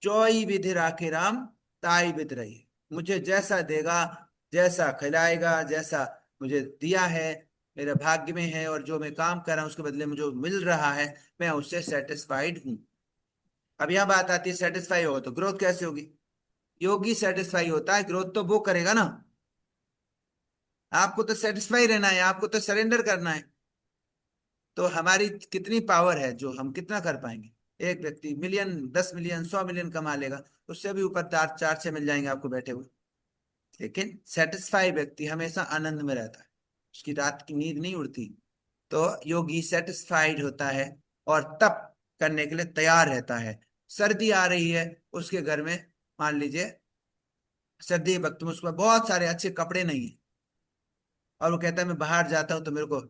जोई विधि राखे राम, ताई विध रही। मुझे जैसा देगा, जैसा खिलाएगा, जैसा मुझे दिया है, मेरे भाग्य में है, और जो मैं काम कर रहा हूं उसके बदले में जो मिल रहा है मैं उससे सेटिस्फाइड हूं। अब यह बात आती है, सेटिस्फाई हो तो ग्रोथ कैसे होगी? योगी सेटिस्फाई होता है, ग्रोथ तो वो करेगा ना। आपको तो सेटिस्फाई रहना है, आपको तो सरेंडर करना है। तो हमारी कितनी पावर है, जो हम कितना कर पाएंगे? एक व्यक्ति मिलियन, 10 मिलियन, 100 मिलियन कमा लेगा, उससे भी ऊपर चार चार छह मिल जाएंगे आपको बैठे हुए। लेकिन सेटिस्फाई व्यक्ति हमेशा आनंद में रहता है, उसकी रात की नींद नहीं उड़ती। तो योगी सेटिस्फाइड होता है और तप करने के लिए तैयार रहता है। सर्दी आ रही है उसके घर में, मान लीजिए सर्दी के वक्त में उसके पास बहुत सारे अच्छे कपड़े नहीं है, और वो कहता है मैं बाहर जाता हूँ तो मेरे को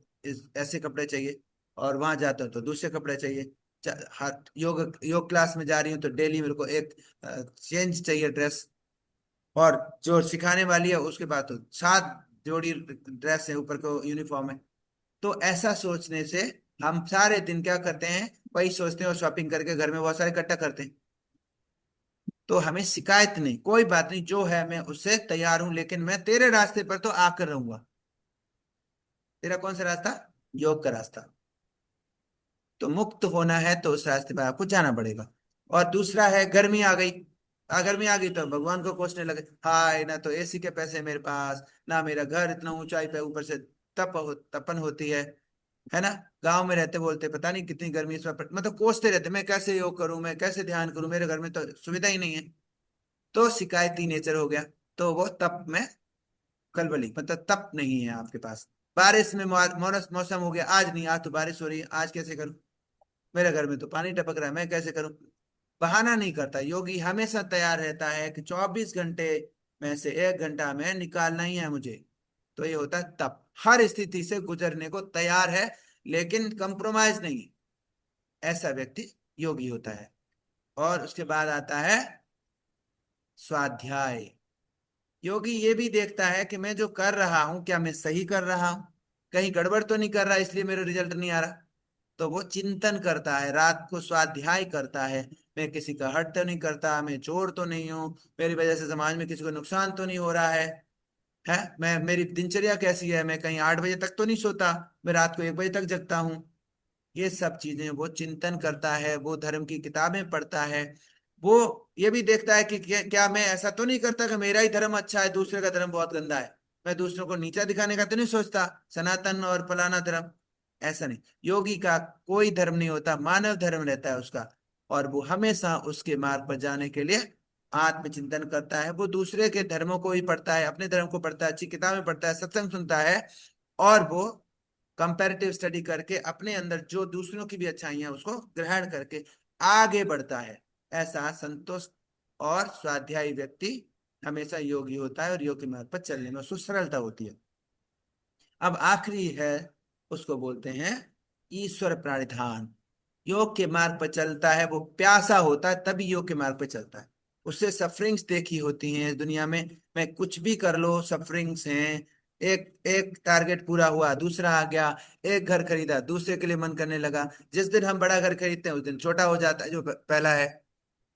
ऐसे कपड़े चाहिए, और वहां जाता हूँ तो दूसरे कपड़े चाहिए। योग योग क्लास में जा रही हूँ तो डेली मेरे को एक चेंज चाहिए ड्रेस, और जो सिखाने वाली है उसके बाद तो 7 जोड़ी ड्रेस है, ऊपर को यूनिफॉर्म है। तो ऐसा सोचने से हम सारे दिन क्या करते हैं, वही सोचते हैं और शॉपिंग करके घर में बहुत सारे इकट्ठा करते हैं। तो हमें शिकायत नहीं, कोई बात नहीं, जो है मैं उससे तैयार हूं, लेकिन मैं तेरे रास्ते पर तो आकर रहूंगा। तेरा कौन सा रास्ता? योग का रास्ता। तो मुक्त होना है तो उस रास्ते पर आपको जाना पड़ेगा। और दूसरा है गर्मी आ गई। गर्मी आ गई तो भगवान को कोसने लगे, हाय ना तो एसी के पैसे मेरे पास, ना मेरा घर इतना ऊंचाई पे, ऊपर से तपन होती है ना। गांव में रहते बोलते पता नहीं कितनी गर्मी इस वक्त, मतलब कोसते रहते, मैं कैसे योग करूं, मैं कैसे ध्यान करूं, मेरे घर में तो सुविधा ही नहीं है। तो शिकायती नेचर हो गया। तो वो तप में खलबली, मतलब तप नहीं है आपके पास। बारिश में मौसम हो गया, आज नहीं, आज तो बारिश हो रही है, आज कैसे करूं, मेरे घर में तो पानी टपक रहा है, मैं कैसे करूं। बहाना नहीं करता योगी, हमेशा तैयार रहता है कि 24 घंटे में से 1 घंटा में निकालना ही है मुझे। तो ये होता है तप, हर स्थिति से गुजरने को तैयार है, लेकिन कंप्रोमाइज नहीं। ऐसा व्यक्ति योगी होता है। और उसके बाद आता है स्वाध्याय। योगी ये भी देखता है कि मैं जो कर रहा हूं क्या मैं सही कर रहा हूं, कहीं गड़बड़ तो नहीं कर रहा इसलिए मेरा रिजल्ट नहीं आ रहा। तो वो चिंतन करता है, रात को स्वाध्याय करता है, मैं किसी का हर्ट तो नहीं करता, मैं चोर तो नहीं हूँ, मेरी वजह से समाज में किसी को नुकसान तो नहीं हो रहा है मैं, मेरी दिनचर्या कैसी है, मैं कहीं 8 बजे तक तो नहीं सोता, मैं रात को 1 बजे तक जगता हूँ। ये सब चीजें वो चिंतन करता है, वो धर्म की किताबें पढ़ता है। वो ये भी देखता है कि क्या मैं ऐसा तो नहीं करता कि मेरा ही धर्म अच्छा है, दूसरे का धर्म बहुत गंदा है। मैं दूसरों को नीचा दिखाने का तो नहीं सोचता, सनातन और फलाना धर्म, ऐसा नहीं। योगी का कोई धर्म नहीं होता, मानव धर्म रहता है उसका। और वो हमेशा उसके मार्ग पर जाने के लिए आत्मचिंतन करता है। वो दूसरे के धर्मों को ही पढ़ता है, अपने धर्म को पढ़ता है, अच्छी किताबें पढ़ता है, सत्संग सुनता है। और वो कंपैरेटिव स्टडी करके अपने अंदर जो दूसरों की भी अच्छाइयां उसको ग्रहण करके आगे बढ़ता है। ऐसा संतोष और स्वाध्यायी व्यक्ति हमेशा योगी होता है, और योग के मार्ग पर चलने में उसको सरलता होती है। अब आखिरी है, उसको बोलते हैं ईश्वर प्राणिधान। योग के मार्ग पर चलता है, वो प्यासा होता है तभी योग के मार्ग पर चलता है। उससे सफरिंग्स देखी होती हैं इस दुनिया में, मैं कुछ भी कर लो सफरिंग्स हैं। एक एक टारगेट पूरा हुआ, दूसरा आ गया, एक घर खरीदा, दूसरे के लिए मन करने लगा। जिस दिन हम बड़ा घर खरीदते हैं उस दिन छोटा हो जाता है जो पहला है,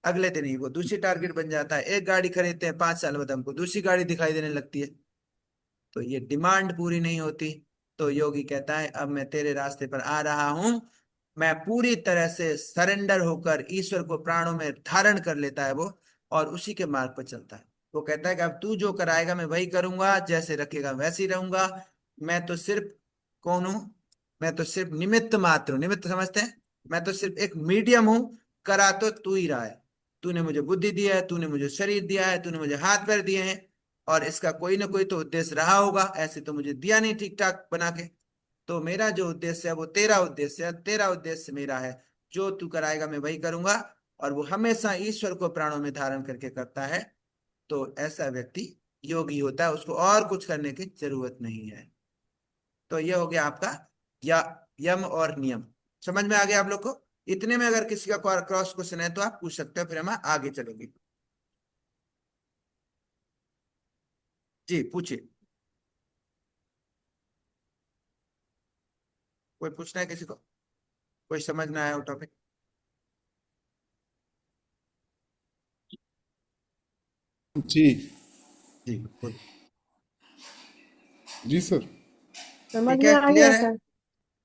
अगले दिन ही वो दूसरी टारगेट बन जाता है। एक गाड़ी खरीदते हैं, 5 साल बाद हमको दूसरी गाड़ी दिखाई देने लगती है। तो ये डिमांड पूरी नहीं होती। तो योगी कहता है अब मैं तेरे रास्ते पर आ रहा हूं। मैं पूरी तरह से सरेंडर होकर ईश्वर को प्राणों में धारण कर लेता है वो, और उसी के मार्ग पर चलता है। वो कहता है कि अब तू जो कराएगा मैं वही करूंगा, जैसे रखेगा वैसे ही रहूंगा। मैं तो सिर्फ कौन हूं? मैं तो सिर्फ निमित्त मात्र हूं। निमित्त समझते हैं? मैं तो सिर्फ एक मीडियम हूं, करा तो तू ही रहा है। तूने मुझे बुद्धि दिया है, तूने मुझे शरीर दिया है, तूने मुझे हाथ पैर दिए हैं, और इसका कोई ना कोई तो उद्देश्य रहा होगा, ऐसे तो मुझे दिया नहीं ठीक ठाक बना के। तो मेरा जो उद्देश्य है वो तेरा उद्देश्य है, तेरा उद्देश्य मेरा है। जो तू कराएगा मैं वही करूंगा। और वो हमेशा ईश्वर को प्राणों में धारण करके करता है। तो ऐसा व्यक्ति योगी होता है, उसको और कुछ करने की जरूरत नहीं है। तो ये हो गया आपका या यम और नियम। समझ में आ गया आप लोग को? इतने में अगर किसी का क्रॉस क्वेश्चन है तो आप पूछ सकते हो, फिर हम आगे चलेंगे। जी पूछिए। कोई पूछना है किसी को? कोई समझ ना आया हो टॉपिक? जी जी बोलो। जी सर। समझ ठीक में है, आ क्लियर गया है? सर?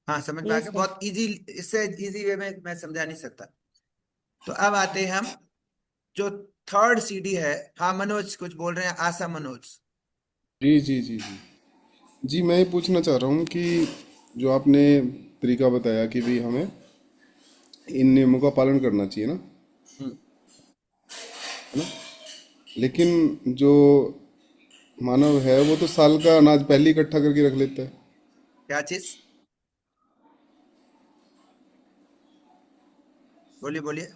हाँ समझ में आ यस गया, सर। बहुत इजी। इससे इजी वे में मैं समझा नहीं सकता। तो अब आते हैं हम जो थर्ड सीडी है। हाँ मनोज कुछ बोल रहे हैं, आशा मनोज। जी जी जी जी जी मैं ये पूछना चाह रहा हूँ कि जो आपने तरीका बताया कि भाई हमें इन नियमों का पालन करना चाहिए ना, हम्म, है ना। लेकिन जो मानव है वो तो साल का अनाज पहले ही इकट्ठा करके रख लेता है। क्या चीज? बोलिए बोलिए।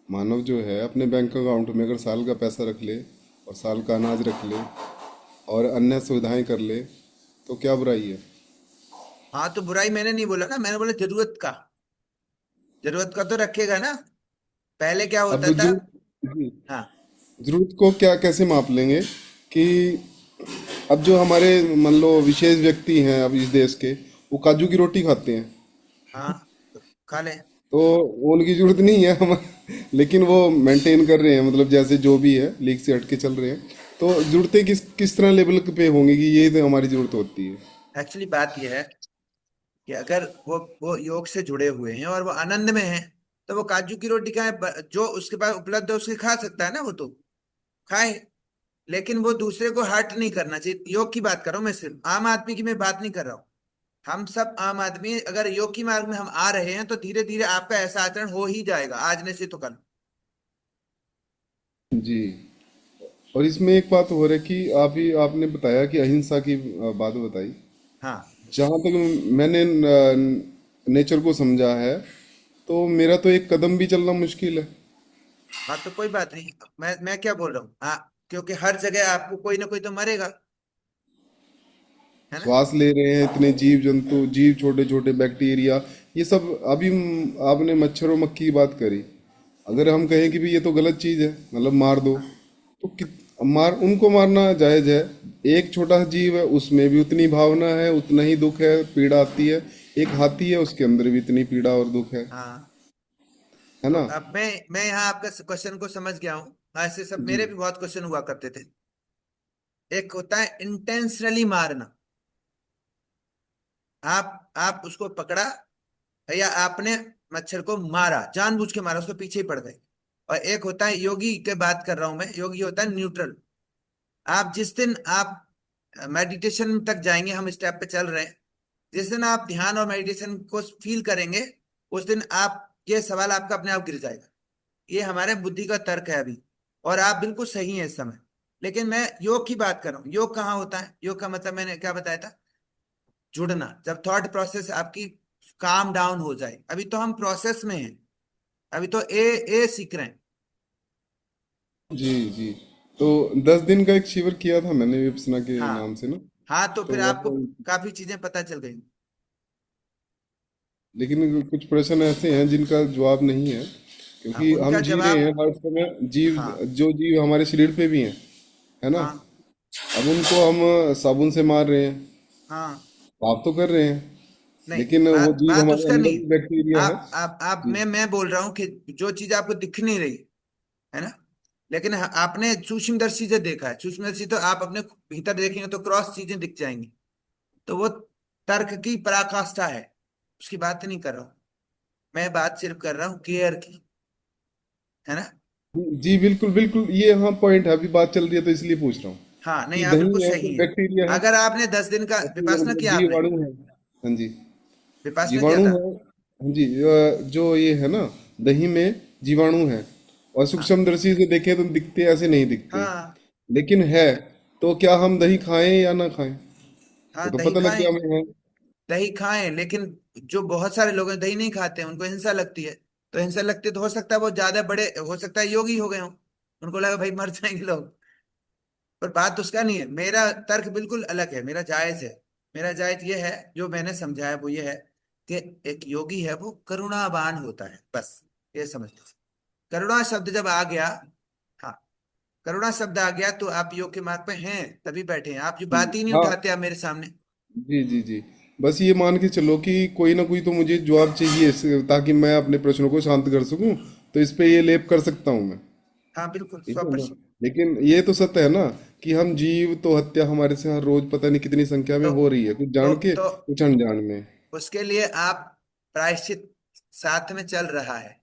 मानव जो है अपने बैंक अकाउंट में अगर साल का पैसा रख ले और साल का अनाज रख ले और अन्य सुविधाएं कर ले तो क्या बुराई है? हाँ तो बुराई मैंने नहीं बोला ना, मैंने बोला जरूरत का। जरूरत का तो रखेगा ना। पहले क्या अब होता था? जरूरत जी, हाँ जरूरत को क्या कैसे माप लेंगे कि अब जो हमारे मान लो विशेष व्यक्ति हैं अब इस देश के, वो काजू की रोटी खाते हैं हाँ, तो खा ले। तो वो उनकी जरूरत नहीं है हम लेकिन वो मेंटेन कर रहे हैं, मतलब जैसे जो भी है लीक से हट के चल रहे हैं। तो जरूरतें किस किस तरह लेवल पे होंगी कि ये तो हमारी जरूरत होती है। एक्चुअली बात यह है कि अगर वो योग से जुड़े हुए हैं और वो आनंद में हैं, तो वो काजू की रोटी खाए, जो उसके पास उपलब्ध है उसके खा सकता है ना, वो तो खाए। लेकिन वो दूसरे को हर्ट नहीं करना चाहिए। योग की बात कर रहा हूं मैं, सिर्फ आम आदमी की मैं बात नहीं कर रहा हूँ। हम सब आम आदमी अगर योग की मार्ग में हम आ रहे हैं, तो धीरे धीरे आपका ऐसा आचरण हो ही जाएगा, आज नहीं से तो कल। जी। और इसमें एक बात हो रही है कि आपने बताया कि अहिंसा की बात बताई। हाँ। जहाँ तक मैंने नेचर को समझा है, तो मेरा तो एक कदम भी चलना मुश्किल है। हाँ तो कोई बात नहीं, मैं क्या बोल रहा हूँ, हाँ, क्योंकि हर जगह आपको कोई ना कोई तो मरेगा, है ना। श्वास ले रहे हैं इतने जीव जंतु, जीव, छोटे छोटे बैक्टीरिया, ये सब। अभी आपने मच्छर और मक्खी की बात करी। अगर हम कहें कि भी ये तो गलत चीज है, मतलब मार दो, हाँ, तो उनको मारना जायज है। एक छोटा सा जीव है, उसमें भी उतनी भावना है, उतना ही दुख है, पीड़ा आती है। एक हाथी है, उसके अंदर भी इतनी पीड़ा और दुख हाँ। है तो ना। अब मैं यहाँ आपका क्वेश्चन को समझ गया हूँ। ऐसे सब जी। मेरे भी बहुत क्वेश्चन हुआ करते थे। एक होता है इंटेंशनली मारना, आप उसको पकड़ा, या आपने मच्छर को मारा, जानबूझ के मारा, उसको पीछे ही पड़ गए। और एक होता है, योगी के बात कर रहा हूं मैं, योगी होता है न्यूट्रल। आप जिस दिन आप मेडिटेशन तक जाएंगे, हम स्टेप पे चल रहे हैं, जिस दिन आप ध्यान और मेडिटेशन को फील करेंगे, उस दिन आप, ये सवाल आपका अपने आप गिर जाएगा। ये हमारे बुद्धि का तर्क है अभी, और आप बिल्कुल सही हैं इस समय। लेकिन मैं योग की बात कर रहा हूँ। योग कहाँ होता है? योग का मतलब मैंने क्या बताया था? जुड़ना। जब थॉट प्रोसेस आपकी काम डाउन हो जाए, अभी तो हम प्रोसेस में हैं, अभी तो ए सीख रहे हैं। जी। जी। तो 10 दिन का एक शिविर किया था मैंने विपसना के हाँ। नाम से ना। हाँ तो तो फिर आपको वो, काफी चीजें पता चल गई। लेकिन कुछ प्रश्न ऐसे हैं जिनका जवाब नहीं है, हाँ, क्योंकि हम उनका जी रहे जवाब। हैं हर समय। जीव, हाँ। जो जीव हमारे शरीर पे भी हैं, है ना। हाँ। अब उनको हम साबुन से मार रहे हैं, हाँ। पाप तो कर रहे हैं, नहीं, लेकिन वो बात जीव बात हमारे उसका अंदर नहीं। भी बैक्टीरिया है। आप जी। मैं बोल रहा हूँ कि जो चीज आपको दिख नहीं रही है ना, लेकिन आपने सूक्ष्मदर्शी से देखा है। सूक्ष्मदर्शी तो आप अपने भीतर देखेंगे तो क्रॉस चीजें दिख जाएंगी। तो वो तर्क की पराकाष्ठा है, उसकी बात नहीं कर रहा हूँ। मैं बात सिर्फ कर रहा हूँ केयर की, है ना। जी बिल्कुल बिल्कुल, ये हाँ पॉइंट है, अभी बात चल रही है तो इसलिए पूछ रहा हूँ हाँ, नहीं, कि आप बिल्कुल दही है सही तो हैं। बैक्टीरिया है, अगर आपने 10 दिन का बैक्टीरिया विपासना मतलब किया, आपने जीवाणु है। हाँ जी। विपासना किया जीवाणु था। है। हाँ जी। जो ये है ना, दही में जीवाणु है, और हाँ। सूक्ष्मदर्शी से देखें तो दिखते ऐसे नहीं दिखते, हाँ। लेकिन है। तो क्या हम दही खाएं या ना खाएं, हाँ, वो तो दही पता लग खाएं। गया हमें है। दही खाएं, लेकिन जो बहुत सारे लोग हैं दही नहीं खाते हैं, उनको हिंसा लगती है। तो हिंसा लगती है तो हो सकता है वो ज्यादा बड़े, हो सकता है योगी हो गए हों, उनको लगा भाई मर जाएंगे लोग। पर बात उसका नहीं है, मेरा तर्क बिल्कुल अलग है, मेरा जायज है। मेरा जायज ये है, जो मैंने समझा है वो ये है कि एक योगी है वो करुणावान होता है, बस ये समझ लीजिए। करुणा शब्द जब आ गया, हाँ, करुणा शब्द आ गया तो आप योग के मार्ग पे हैं, तभी बैठे हैं। आप जो बात ही नहीं हाँ। उठाते आप मेरे सामने। जी जी जी। बस ये मान के चलो कि कोई ना कोई तो मुझे जवाब चाहिए ताकि मैं अपने प्रश्नों को शांत कर सकूं, तो इस पे ये लेप कर सकता हूं मैं। हाँ बिल्कुल, ठीक सौ है ना। परसेंट लेकिन ये तो सत्य है ना कि हम जीव तो हत्या हमारे से हर रोज पता नहीं कितनी संख्या में तो हो रही है, कुछ तो जान के तो कुछ अनजान में। उसके लिए आप प्रायश्चित साथ में चल रहा है,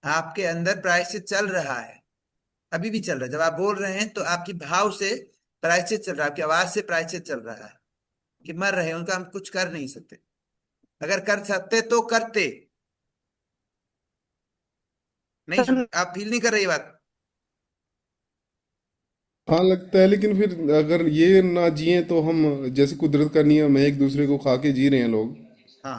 आपके अंदर प्रायश्चित चल रहा है, अभी भी चल रहा है। जब आप बोल रहे हैं तो आपकी भाव से प्रायश्चित चल रहा है, आपकी आवाज से प्रायश्चित चल रहा है। कि मर रहे हैं उनका हम कुछ कर नहीं सकते, अगर कर सकते तो करते। नहीं, आप फील नहीं कर रही ये बात? हाँ लगता है, लेकिन फिर अगर ये ना जिए तो हम, जैसे कुदरत का नियम है, एक दूसरे को खा के जी रहे हैं लोग। हाँ।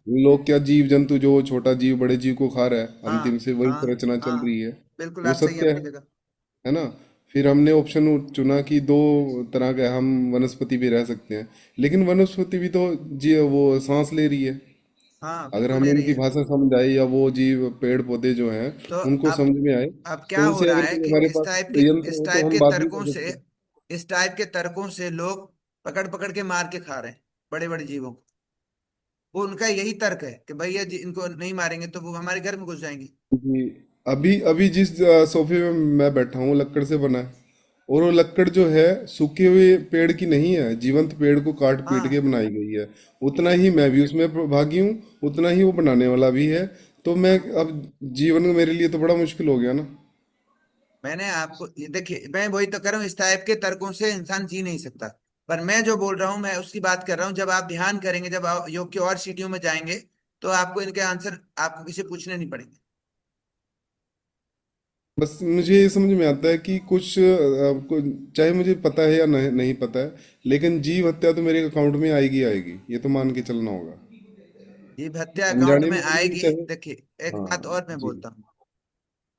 लोग क्या, जीव जंतु जो छोटा जीव बड़े जीव को खा रहा है, अंतिम हाँ। से वही हाँ। संरचना चल हाँ, रही है। बिल्कुल वो आप सही है सत्य अपनी जगह। है ना। फिर हमने ऑप्शन चुना कि दो तरह का, हम वनस्पति भी रह सकते हैं, लेकिन वनस्पति भी तो जी वो सांस ले रही है। हाँ अगर बिल्कुल हमें ले रही उनकी है। भाषा समझ आए, या वो जीव पेड़ पौधे जो हैं तो उनको अब समझ में आए, अब क्या तो हो उनसे रहा अगर है कोई कि हमारे पास यंत्र इस हो तो टाइप हम के बात भी तर्कों कर से, सकते हैं। इस टाइप के तर्कों से लोग पकड़ पकड़ के मार के खा रहे हैं बड़े बड़े जीवों को। वो उनका यही तर्क है कि भैया जी इनको नहीं मारेंगे तो वो हमारे घर में घुस जाएंगे। जी। अभी अभी जिस सोफे में मैं बैठा हूँ लक्कड़ से बना है, और वो लकड़ जो है सूखे हुए पेड़ की नहीं है, जीवंत पेड़ को काट पीट के हाँ, बनाई गई है। उतना ही मैं भी उसमें भागी हूँ, उतना ही वो बनाने वाला भी है। तो मैं अब जीवन में मेरे लिए तो बड़ा मुश्किल हो गया ना। मैंने आपको ये देखिए, मैं वही तो कर रहा हूँ, इस टाइप के तर्कों से इंसान जी नहीं सकता। पर मैं जो बोल रहा हूँ मैं उसकी बात कर रहा हूँ, जब आप ध्यान करेंगे, जब आप योग की और सीढ़ियों में जाएंगे, तो आपको इनके आंसर आपको किसी पूछने नहीं पड़ेंगे। बस मुझे ये समझ में आता है कि चाहे मुझे पता है या नहीं पता है, लेकिन जीव हत्या तो मेरे अकाउंट में आएगी आएगी, ये तो मान के चलना होगा। ये हत्या अकाउंट अनजाने में में करिए आएगी। चाहे। देखिए, एक बात हाँ और मैं जी। बोलता हूँ।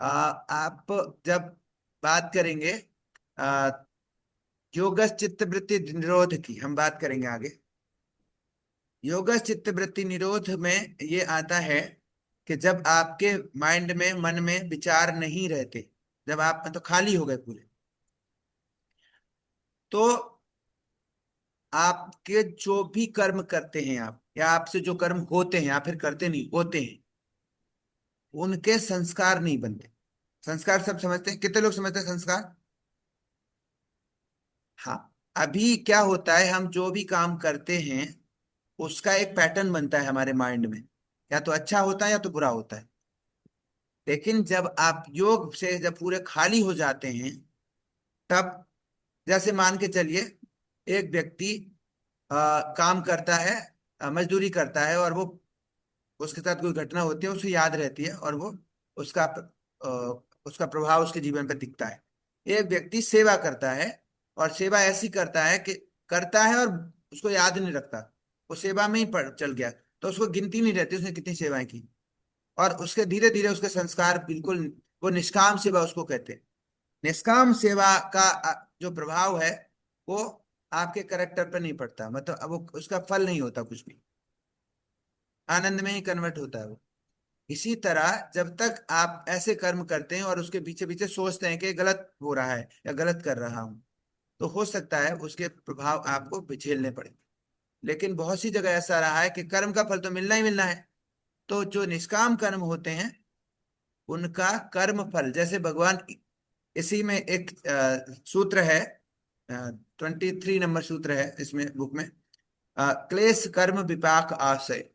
आप जब बात करेंगे आ, योगश चित्तवृत्ति निरोध की, हम बात करेंगे आगे। योगश चित्तवृत्ति निरोध में ये आता है कि जब आपके माइंड में, मन में विचार नहीं रहते, जब आप मतलब खाली हो गए पूरे, तो आपके जो भी कर्म करते हैं आप, या आपसे जो कर्म होते हैं, या फिर करते नहीं होते हैं, उनके संस्कार नहीं बनते। संस्कार सब समझते हैं? कितने लोग समझते हैं संस्कार? हाँ। अभी क्या होता है, हम जो भी काम करते हैं उसका एक पैटर्न बनता है हमारे माइंड में, या तो अच्छा होता है या तो बुरा होता है। लेकिन जब आप योग से जब पूरे खाली हो जाते हैं, तब जैसे मान के चलिए, एक व्यक्ति काम करता है, मजदूरी करता है, और वो उसके साथ कोई घटना होती है, उसे याद रहती है, और वो उसका उसका प्रभाव उसके जीवन पर दिखता है। एक व्यक्ति सेवा करता है, और सेवा ऐसी करता है कि करता है और उसको याद नहीं रखता, वो सेवा में ही पड़ चल गया, तो उसको गिनती नहीं रहती उसने कितनी सेवाएं की। और उसके धीरे धीरे उसके संस्कार बिल्कुल, वो निष्काम सेवा उसको कहते हैं। निष्काम सेवा का जो प्रभाव है, वो आपके करेक्टर पर नहीं पड़ता, मतलब अब वो उसका फल नहीं होता कुछ भी, आनंद में ही कन्वर्ट होता है वो। इसी तरह जब तक आप ऐसे कर्म करते हैं और उसके पीछे पीछे सोचते हैं कि ये गलत हो रहा है या गलत कर रहा हूं, तो हो सकता है उसके प्रभाव आपको झेलने पड़े। लेकिन बहुत सी जगह ऐसा रहा है कि कर्म का फल तो मिलना ही मिलना है। तो जो निष्काम कर्म होते हैं, उनका कर्म फल, जैसे भगवान, इसी में एक सूत्र है, 23 नंबर सूत्र है इसमें बुक में। क्लेश कर्म विपाक आशय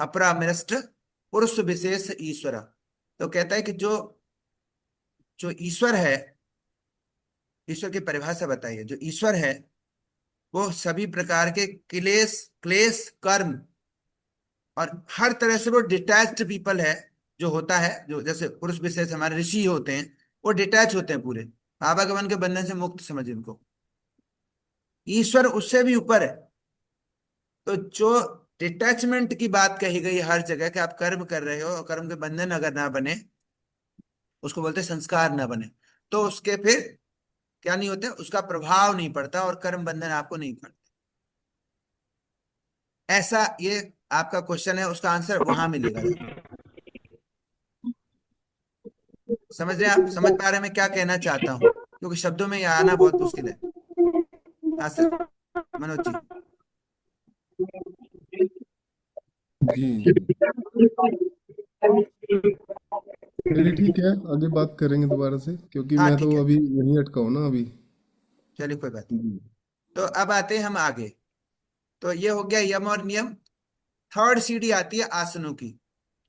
अपरामृष्ट पुरुष विशेष ईश्वर। तो कहता है कि जो जो ईश्वर है, ईश्वर की परिभाषा बताइए। जो ईश्वर है वो सभी प्रकार के क्लेश क्लेश कर्म, और हर तरह से वो डिटैच्ड पीपल है। जो होता है, जो जैसे पुरुष विशेष हमारे ऋषि होते हैं, वो डिटैच होते हैं पूरे, आवागमन के बंधन से मुक्त समझ इनको। ईश्वर उससे भी ऊपर है। तो जो डिटैचमेंट की बात कही गई है हर जगह कि आप कर्म कर रहे हो और कर्म के बंधन अगर ना बने, उसको बोलते हैं संस्कार ना बने, तो उसके फिर क्या नहीं होते, उसका प्रभाव नहीं पड़ता और कर्म बंधन आपको नहीं पड़ता। ऐसा ये आपका क्वेश्चन है, उसका आंसर वहां मिलेगा जाके। समझ रहे हैं आप? समझ पा रहे हैं मैं क्या कहना चाहता हूँ? क्योंकि शब्दों में ये आना बहुत मुश्किल है। हाँ सर, मनोज जी। जी चलिए ठीक है, आगे बात करेंगे दोबारा से, क्योंकि हाँ मैं ठीक तो है, अभी यहीं अटका हूँ ना अभी। चलिए कोई बात नहीं। जी तो अब आते हैं हम आगे। तो ये हो गया यम और नियम। थर्ड सीढ़ी आती है आसनों की।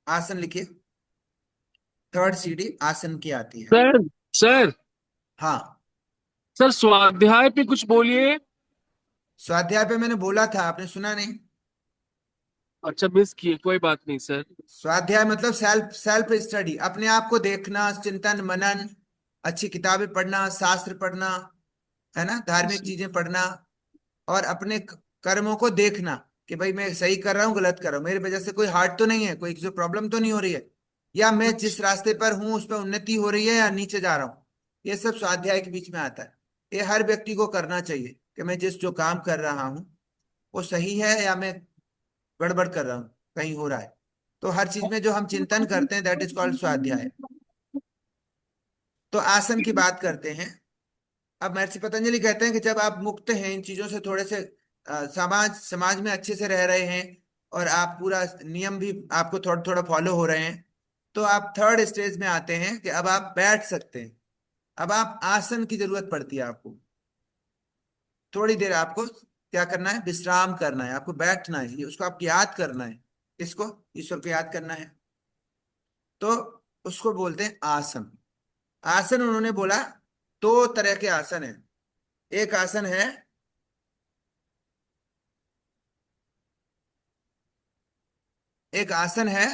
आसन लिखिए। थर्ड सीढ़ी आसन की आती है। सर सर हाँ। सर स्वाध्याय पे कुछ बोलिए। स्वाध्याय पे मैंने बोला था, आपने सुना नहीं? अच्छा मिस किए, कोई बात नहीं सर। स्वाध्याय मतलब सेल्फ सेल्फ स्टडी, अपने आप को देखना, चिंतन मनन, अच्छी किताबें पढ़ना, शास्त्र पढ़ना, है ना, धार्मिक चीजें पढ़ना, और अपने कर्मों को देखना कि भाई मैं सही कर रहा हूँ गलत कर रहा हूँ, मेरी वजह से कोई हार्ट तो नहीं है, कोई जो प्रॉब्लम तो नहीं हो रही है, या मैं जिस रास्ते पर हूँ उस पर उन्नति हो रही है या नीचे जा रहा हूँ। ये सब स्वाध्याय के बीच में आता है। ये हर व्यक्ति को करना चाहिए कि मैं जिस जो काम कर रहा हूँ वो सही है या मैं गड़बड़ कर रहा हूँ, कहीं हो रहा है। तो हर चीज में जो हम चिंतन करते हैं, दैट इज कॉल्ड स्वाध्याय। तो आसन की बात करते हैं। अब महर्षि पतंजलि कहते हैं कि जब आप मुक्त हैं इन चीजों से, थोड़े से समाज समाज में अच्छे से रह रहे हैं, और आप पूरा नियम भी आपको थोड़ा थोड़ा फॉलो हो रहे हैं, तो आप थर्ड स्टेज में आते हैं कि अब आप बैठ सकते हैं। अब आप आसन की जरूरत पड़ती है आपको, थोड़ी देर आपको क्या करना है, विश्राम करना है, आपको बैठना है, उसको आप याद करना है, इसको ईश्वर को याद करना है, तो उसको बोलते हैं आसन। आसन उन्होंने बोला दो तरह के आसन है। एक आसन है एक आसन है,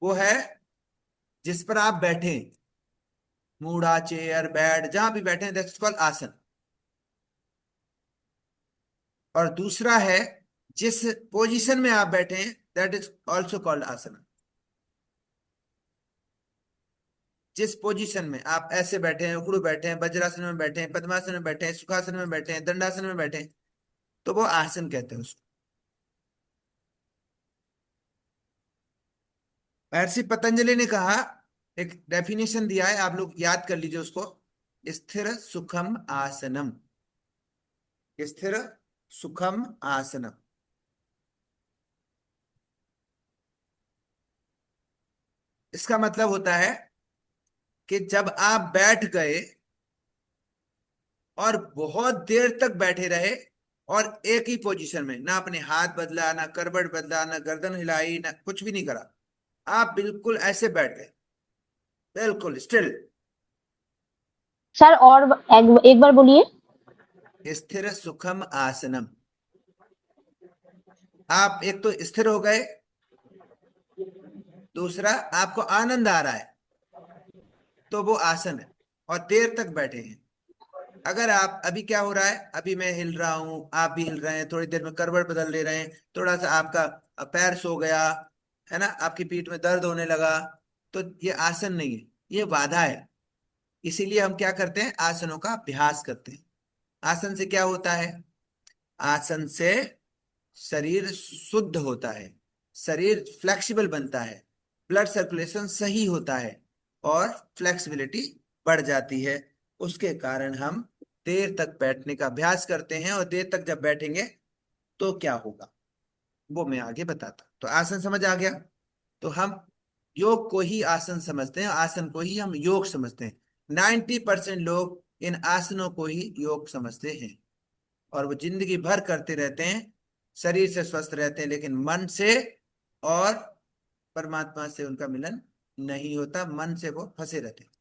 वो है जिस पर आप बैठे, मूढ़ा, चेयर, बेड, जहां भी बैठे, दैट्स कॉल्ड आसन। और दूसरा है जिस पोजीशन में आप बैठे हैं, दैट इज ऑल्सो कॉल्ड आसन। जिस पोजीशन में आप ऐसे बैठे हैं, उखड़ू बैठे हैं, वज्रासन में बैठे हैं, पद्मासन में बैठे हैं, सुखासन में बैठे हैं, दंडासन में बैठे हैं, तो वो आसन कहते हैं उसको। महर्षि पतंजलि ने कहा, एक डेफिनेशन दिया है, आप लोग याद कर लीजिए उसको, स्थिर सुखम आसनम। स्थिर सुखम आसनम, इसका मतलब होता है कि जब आप बैठ गए और बहुत देर तक बैठे रहे और एक ही पोजीशन में, ना अपने हाथ बदला, ना करवट बदला, ना गर्दन हिलाई, ना कुछ भी नहीं करा, आप बिल्कुल ऐसे बैठ गए, बिल्कुल स्टिल। सर और एक बार बोलिए। स्थिर सुखम आसनम। आप एक तो स्थिर हो गए, दूसरा आपको आनंद आ रहा है, तो वो आसन है, और देर तक बैठे हैं। अगर आप, अभी क्या हो रहा है, अभी मैं हिल रहा हूं, आप भी हिल रहे हैं, थोड़ी देर में करवट बदल ले रहे हैं, थोड़ा सा आपका पैर सो गया है ना, आपकी पीठ में दर्द होने लगा, तो ये आसन नहीं है, ये बाधा है। इसीलिए हम क्या करते हैं, आसनों का अभ्यास करते हैं। आसन से क्या होता है, आसन से शरीर शुद्ध होता है, शरीर फ्लेक्सिबल बनता है, ब्लड सर्कुलेशन सही होता है, और फ्लेक्सिबिलिटी बढ़ जाती है। उसके कारण हम देर तक बैठने का अभ्यास करते हैं, और देर तक जब बैठेंगे तो क्या होगा वो मैं आगे बताता हूं। तो आसन समझ आ गया। तो हम योग को ही आसन समझते हैं, आसन को ही हम योग समझते हैं। 90% लोग इन आसनों को ही योग समझते हैं, और वो जिंदगी भर करते रहते हैं, शरीर से स्वस्थ रहते हैं, लेकिन मन से और परमात्मा से उनका मिलन नहीं होता, मन से वो फंसे रहते हैं।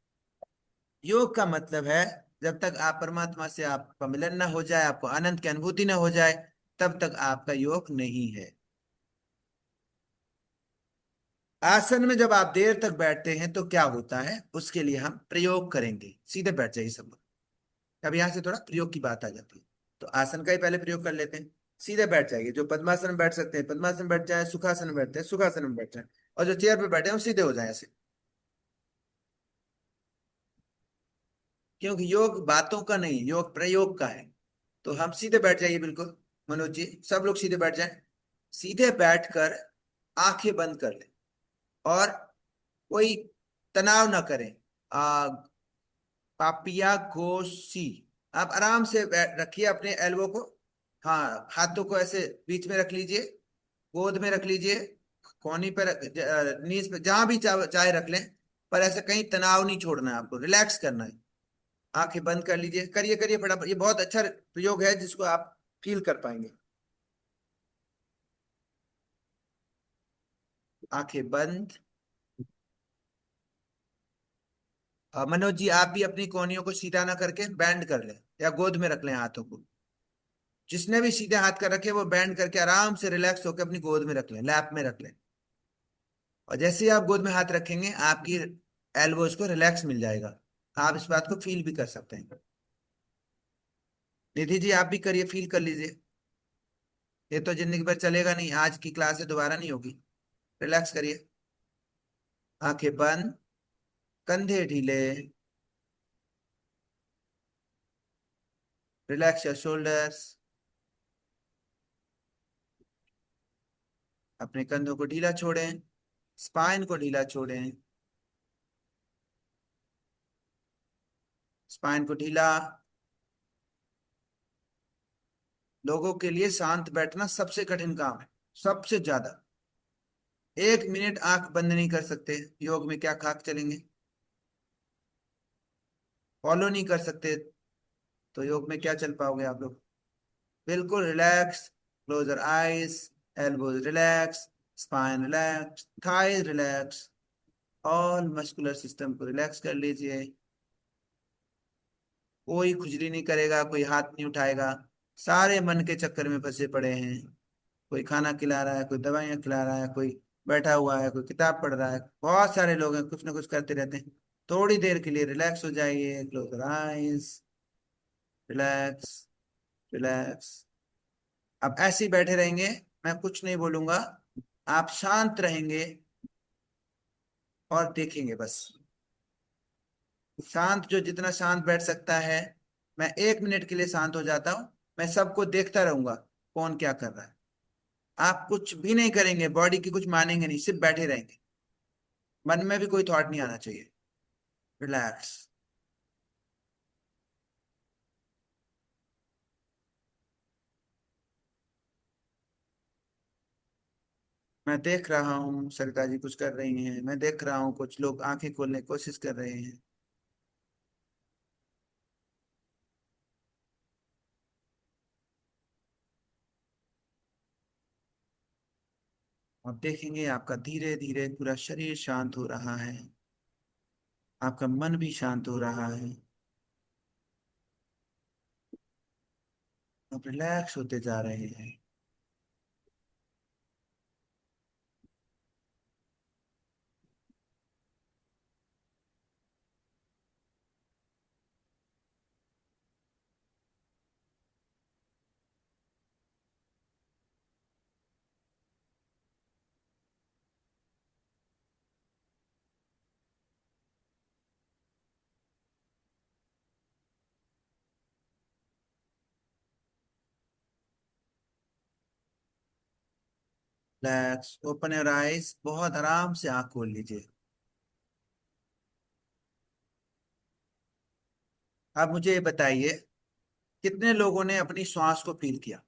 योग का मतलब है, जब तक आप परमात्मा से आपका मिलन ना हो जाए, आपको आनंद की अनुभूति ना हो जाए, तब तक आपका योग नहीं है। आसन में जब आप देर तक बैठते हैं तो क्या होता है, उसके लिए हम प्रयोग करेंगे। सीधे बैठ जाइए सब लोग। अब यहाँ से थोड़ा प्रयोग की बात आ जाती है, तो आसन का ही पहले प्रयोग कर लेते हैं। सीधे बैठ जाइए, जो पद्मासन में बैठ सकते हैं पद्मासन में बैठ जाए, सुखासन में बैठते हैं सुखासन में बैठ जाए, और जो चेयर पे बैठे हैं वो सीधे हो जाए ऐसे। क्योंकि योग बातों का नहीं, योग प्रयोग का है। तो हम सीधे बैठ जाइए बिल्कुल, मनोज जी सब लोग सीधे बैठ जाएं। सीधे बैठकर आंखें बंद कर लें, और कोई तनाव ना करें। पापिया गोशी, आप आराम से रखिए अपने एल्बो को, हाँ हाथों को ऐसे बीच में रख लीजिए, गोद में रख लीजिए, कोहनी पर, नीज पे, जहां भी चाहे रख लें, पर ऐसे कहीं तनाव नहीं छोड़ना है, आपको रिलैक्स करना है। आंखें बंद कर लीजिए, करिए करिए फटाफट, ये बहुत अच्छा प्रयोग है जिसको आप फील कर पाएंगे। आंखें बंद। मनोज जी आप भी अपनी कोहनियों को सीधा ना करके बैंड कर लें, या गोद में रख लें हाथों को। जिसने भी सीधे हाथ कर रखे वो बैंड करके आराम से रिलैक्स होकर अपनी गोद में रख लें, लैप में रख लें। और जैसे ही आप गोद में हाथ रखेंगे, आपकी एल्बोज को रिलैक्स मिल जाएगा। आप इस बात को फील भी कर सकते हैं। निधि जी आप भी करिए, फील कर लीजिए। ये तो जिंदगी भर चलेगा नहीं, आज की क्लास है दोबारा नहीं होगी। रिलैक्स करिए, आंखें बंद, कंधे ढीले, रिलैक्स योर शोल्डर्स। अपने कंधों को ढीला छोड़ें, स्पाइन को ढीला छोड़ें, स्पाइन को ढीला। लोगों के लिए शांत बैठना सबसे कठिन काम है, सबसे ज्यादा। 1 मिनट आंख बंद नहीं कर सकते, योग में क्या खाक चलेंगे। फॉलो नहीं कर सकते तो योग में क्या चल पाओगे आप लोग। बिल्कुल relax, close your eyes, elbows relax, spine relax, thighs relax, all muscular system को रिलैक्स कर लीजिए। कोई खुजली नहीं करेगा, कोई हाथ नहीं उठाएगा। सारे मन के चक्कर में फंसे पड़े हैं। कोई खाना खिला रहा है, कोई दवाइयाँ खिला रहा है, कोई बैठा हुआ है, कोई किताब पढ़ रहा है। बहुत सारे लोग हैं, कुछ ना कुछ करते रहते हैं। थोड़ी देर के लिए रिलैक्स हो जाइए, close your eyes, relax, relax. अब ऐसे ही बैठे रहेंगे, मैं कुछ नहीं बोलूंगा, आप शांत रहेंगे और देखेंगे बस। शांत जो जितना शांत बैठ सकता है, मैं 1 मिनट के लिए शांत हो जाता हूँ। मैं सबको देखता रहूंगा कौन क्या कर रहा है। आप कुछ भी नहीं करेंगे, बॉडी की कुछ मानेंगे नहीं, सिर्फ बैठे रहेंगे। मन में भी कोई थॉट नहीं आना चाहिए। रिलैक्स। मैं देख रहा हूँ सरिता जी कुछ कर रही हैं, मैं देख रहा हूँ कुछ लोग आंखें खोलने की कोशिश कर रहे हैं। आप देखेंगे आपका धीरे धीरे पूरा शरीर शांत हो रहा है, आपका मन भी शांत हो रहा है। आप रिलैक्स होते जा रहे हैं। रिलैक्स, ओपन योर आईज, बहुत आराम से आंख खोल लीजिए। अब मुझे ये बताइए, कितने लोगों ने अपनी श्वास को फील किया?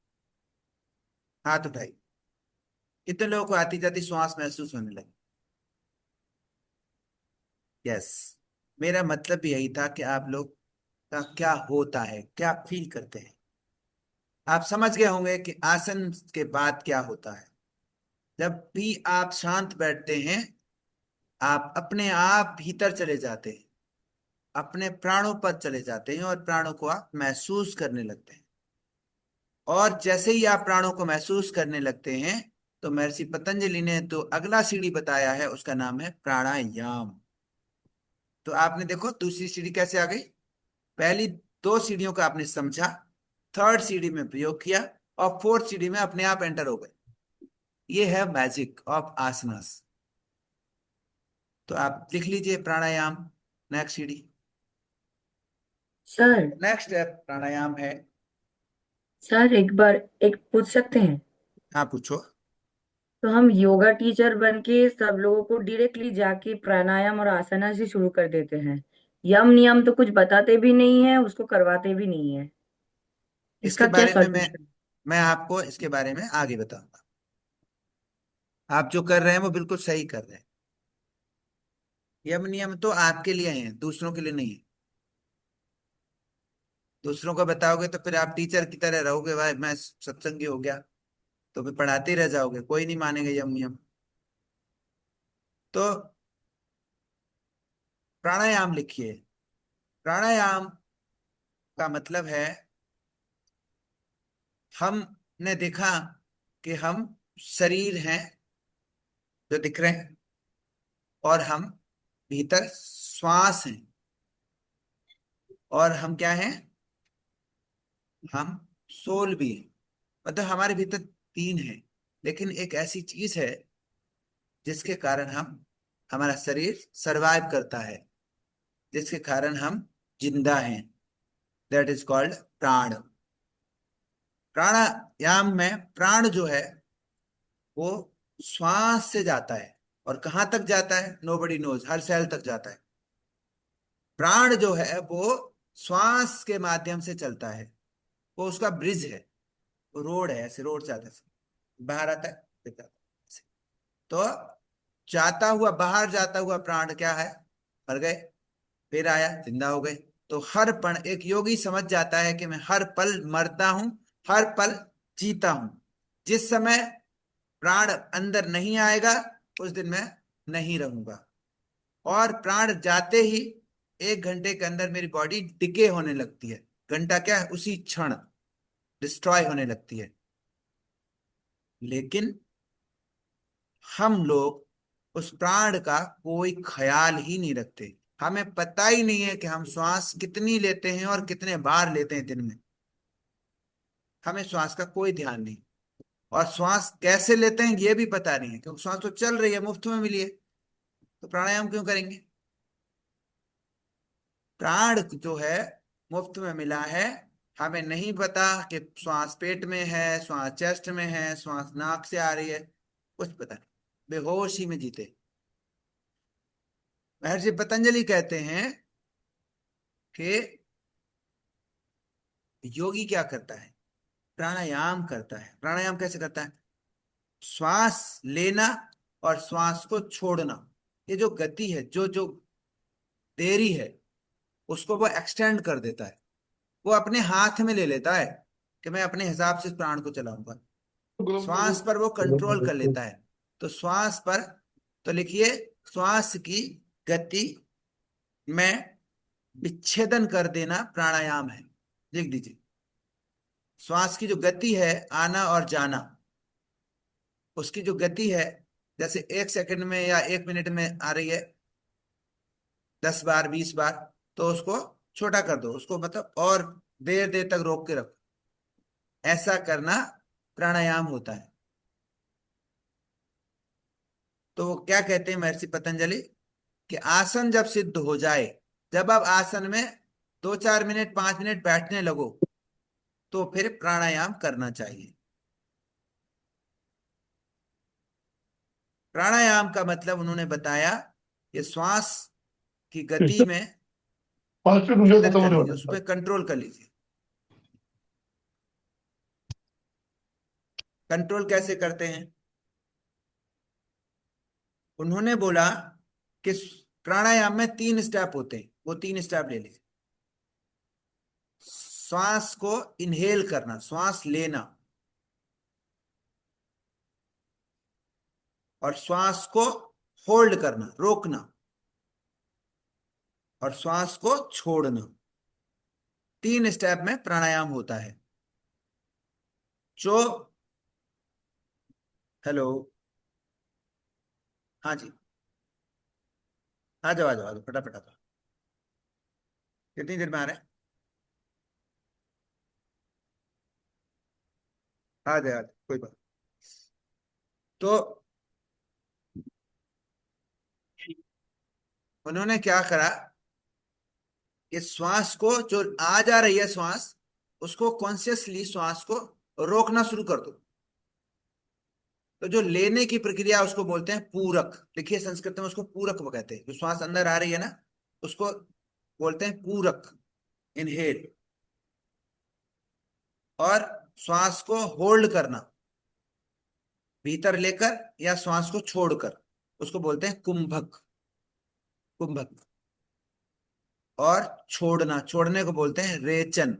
हाथ उठाइए। कितने लोगों को आती जाती श्वास महसूस होने लगी? यस, मेरा मतलब भी यही था कि आप लोग का क्या होता है, क्या फील करते हैं। आप समझ गए होंगे कि आसन के बाद क्या होता है। जब भी आप शांत बैठते हैं, आप अपने आप भीतर चले जाते हैं, अपने प्राणों पर चले जाते हैं और प्राणों को आप महसूस करने लगते हैं। और जैसे ही आप प्राणों को महसूस करने लगते हैं, तो महर्षि पतंजलि ने तो अगला सीढ़ी बताया है, उसका नाम है प्राणायाम। तो आपने देखो दूसरी सीढ़ी कैसे आ गई। पहली 2 सीढ़ियों का आपने समझा, थर्ड सीढ़ी में प्रयोग किया, और फोर्थ सीढ़ी में अपने आप एंटर हो गए। ये है मैजिक ऑफ आसनास। तो आप लिख लीजिए प्राणायाम, नेक्स्ट सीढ़ी। सर नेक्स्ट स्टेप प्राणायाम है। सर एक बार एक पूछ सकते हैं? हाँ पूछो। तो हम योगा टीचर बन के सब लोगों को डायरेक्टली जाके प्राणायाम और आसना से शुरू कर देते हैं। यम नियम तो कुछ बताते भी नहीं है, उसको करवाते भी नहीं है। इसके इसका क्या बारे में सॉल्यूशन? मैं आपको इसके बारे में आगे बताऊंगा। आप जो कर रहे हैं वो बिल्कुल सही कर रहे हैं। यम नियम तो आपके लिए हैं, दूसरों के लिए नहीं है। दूसरों को बताओगे तो फिर आप टीचर की तरह रहोगे, भाई मैं सत्संगी हो गया, तो फिर पढ़ाते ही रह जाओगे, कोई नहीं मानेगा यम नियम। तो प्राणायाम लिखिए। प्राणायाम का मतलब है, हमने देखा कि हम शरीर हैं जो दिख रहे हैं, और हम भीतर श्वास हैं, और हम क्या हैं, हम सोल भी हैं। मतलब हमारे भीतर 3 है, लेकिन एक ऐसी चीज है जिसके कारण हमारा शरीर सरवाइव करता है, जिसके कारण हम जिंदा हैं। दैट इज कॉल्ड प्राण। प्राणायाम में प्राण जो है वो श्वास से जाता है, और कहाँ तक जाता है नोबडी नोज, हर सेल तक जाता है। प्राण जो है वो श्वास के माध्यम से चलता है, वो उसका ब्रिज है, वो रोड है, ऐसे रोड जाता है, बाहर आता है फिर जाता है ऐसे। तो जाता हुआ, बाहर जाता हुआ प्राण क्या है, मर गए, फिर आया जिंदा हो गए। तो हर पल एक योगी समझ जाता है कि मैं हर पल मरता हूं, हर पल जीता हूं। जिस समय प्राण अंदर नहीं आएगा उस दिन मैं नहीं रहूंगा, और प्राण जाते ही 1 घंटे के अंदर मेरी बॉडी डिके होने लगती है। घंटा क्या है, उसी क्षण डिस्ट्रॉय होने लगती है। लेकिन हम लोग उस प्राण का कोई ख्याल ही नहीं रखते। हमें पता ही नहीं है कि हम श्वास कितनी लेते हैं और कितने बार लेते हैं दिन में। हमें श्वास का कोई ध्यान नहीं, और श्वास कैसे लेते हैं ये भी पता नहीं है, क्योंकि श्वास तो चल रही है, मुफ्त में मिली है, तो प्राणायाम क्यों करेंगे। प्राण जो है मुफ्त में मिला है, हमें नहीं पता कि श्वास पेट में है, श्वास चेस्ट में है, श्वास नाक से आ रही है, कुछ पता नहीं, बेहोशी में जीते। महर्षि पतंजलि कहते हैं कि योगी क्या करता है, प्राणायाम करता है। प्राणायाम कैसे करता है, श्वास लेना और श्वास को छोड़ना, ये जो गति है, जो जो देरी है, उसको वो एक्सटेंड कर देता है। वो अपने हाथ में ले लेता है कि मैं अपने हिसाब से इस प्राण को चलाऊंगा। श्वास पर वो कंट्रोल कर लेता है। तो श्वास पर, तो लिखिए, श्वास की गति में विच्छेदन कर देना प्राणायाम है। लिख दीजिए, श्वास की जो गति है, आना और जाना, उसकी जो गति है, जैसे 1 सेकंड में या 1 मिनट में आ रही है 10 बार 20 बार, तो उसको छोटा कर दो, उसको मतलब और देर देर तक रोक के रखो। ऐसा करना प्राणायाम होता है। तो वो क्या कहते हैं महर्षि पतंजलि, कि आसन जब सिद्ध हो जाए, जब आप आसन में 2-4 मिनट 5 मिनट बैठने लगो, तो फिर प्राणायाम करना चाहिए। प्राणायाम का मतलब उन्होंने बताया, ये श्वास की गति में 5 मिनट मुझे छेदन खत्म कर होने लीजिए, वाला उस है। पर कंट्रोल कर लीजिए। कंट्रोल कैसे करते हैं, उन्होंने बोला कि प्राणायाम में 3 स्टेप होते हैं, वो 3 स्टेप ले लीजिए। श्वास को इनहेल करना, श्वास लेना, और श्वास को होल्ड करना, रोकना, और श्वास को छोड़ना। 3 स्टेप में प्राणायाम होता है। जो, हेलो, हाँ जी, आ जाओ आ जाओ आ जाओ, फटाफट आ जाओ। कितनी देर में आ रहे हैं, आ जाए आ जाए, कोई बात। तो उन्होंने क्या करा, इस श्वास को, जो आ जा रही है श्वास, उसको कॉन्शियसली श्वास को रोकना शुरू कर दो। तो जो लेने की प्रक्रिया, उसको बोलते हैं पूरक। लिखिए, संस्कृत में उसको पूरक वो कहते हैं। जो श्वास अंदर आ रही है ना, उसको बोलते हैं पूरक, इनहेल। और श्वास को होल्ड करना, भीतर लेकर या श्वास को छोड़कर, उसको बोलते हैं कुंभक, कुंभक। और छोड़ना, छोड़ने को बोलते हैं रेचन,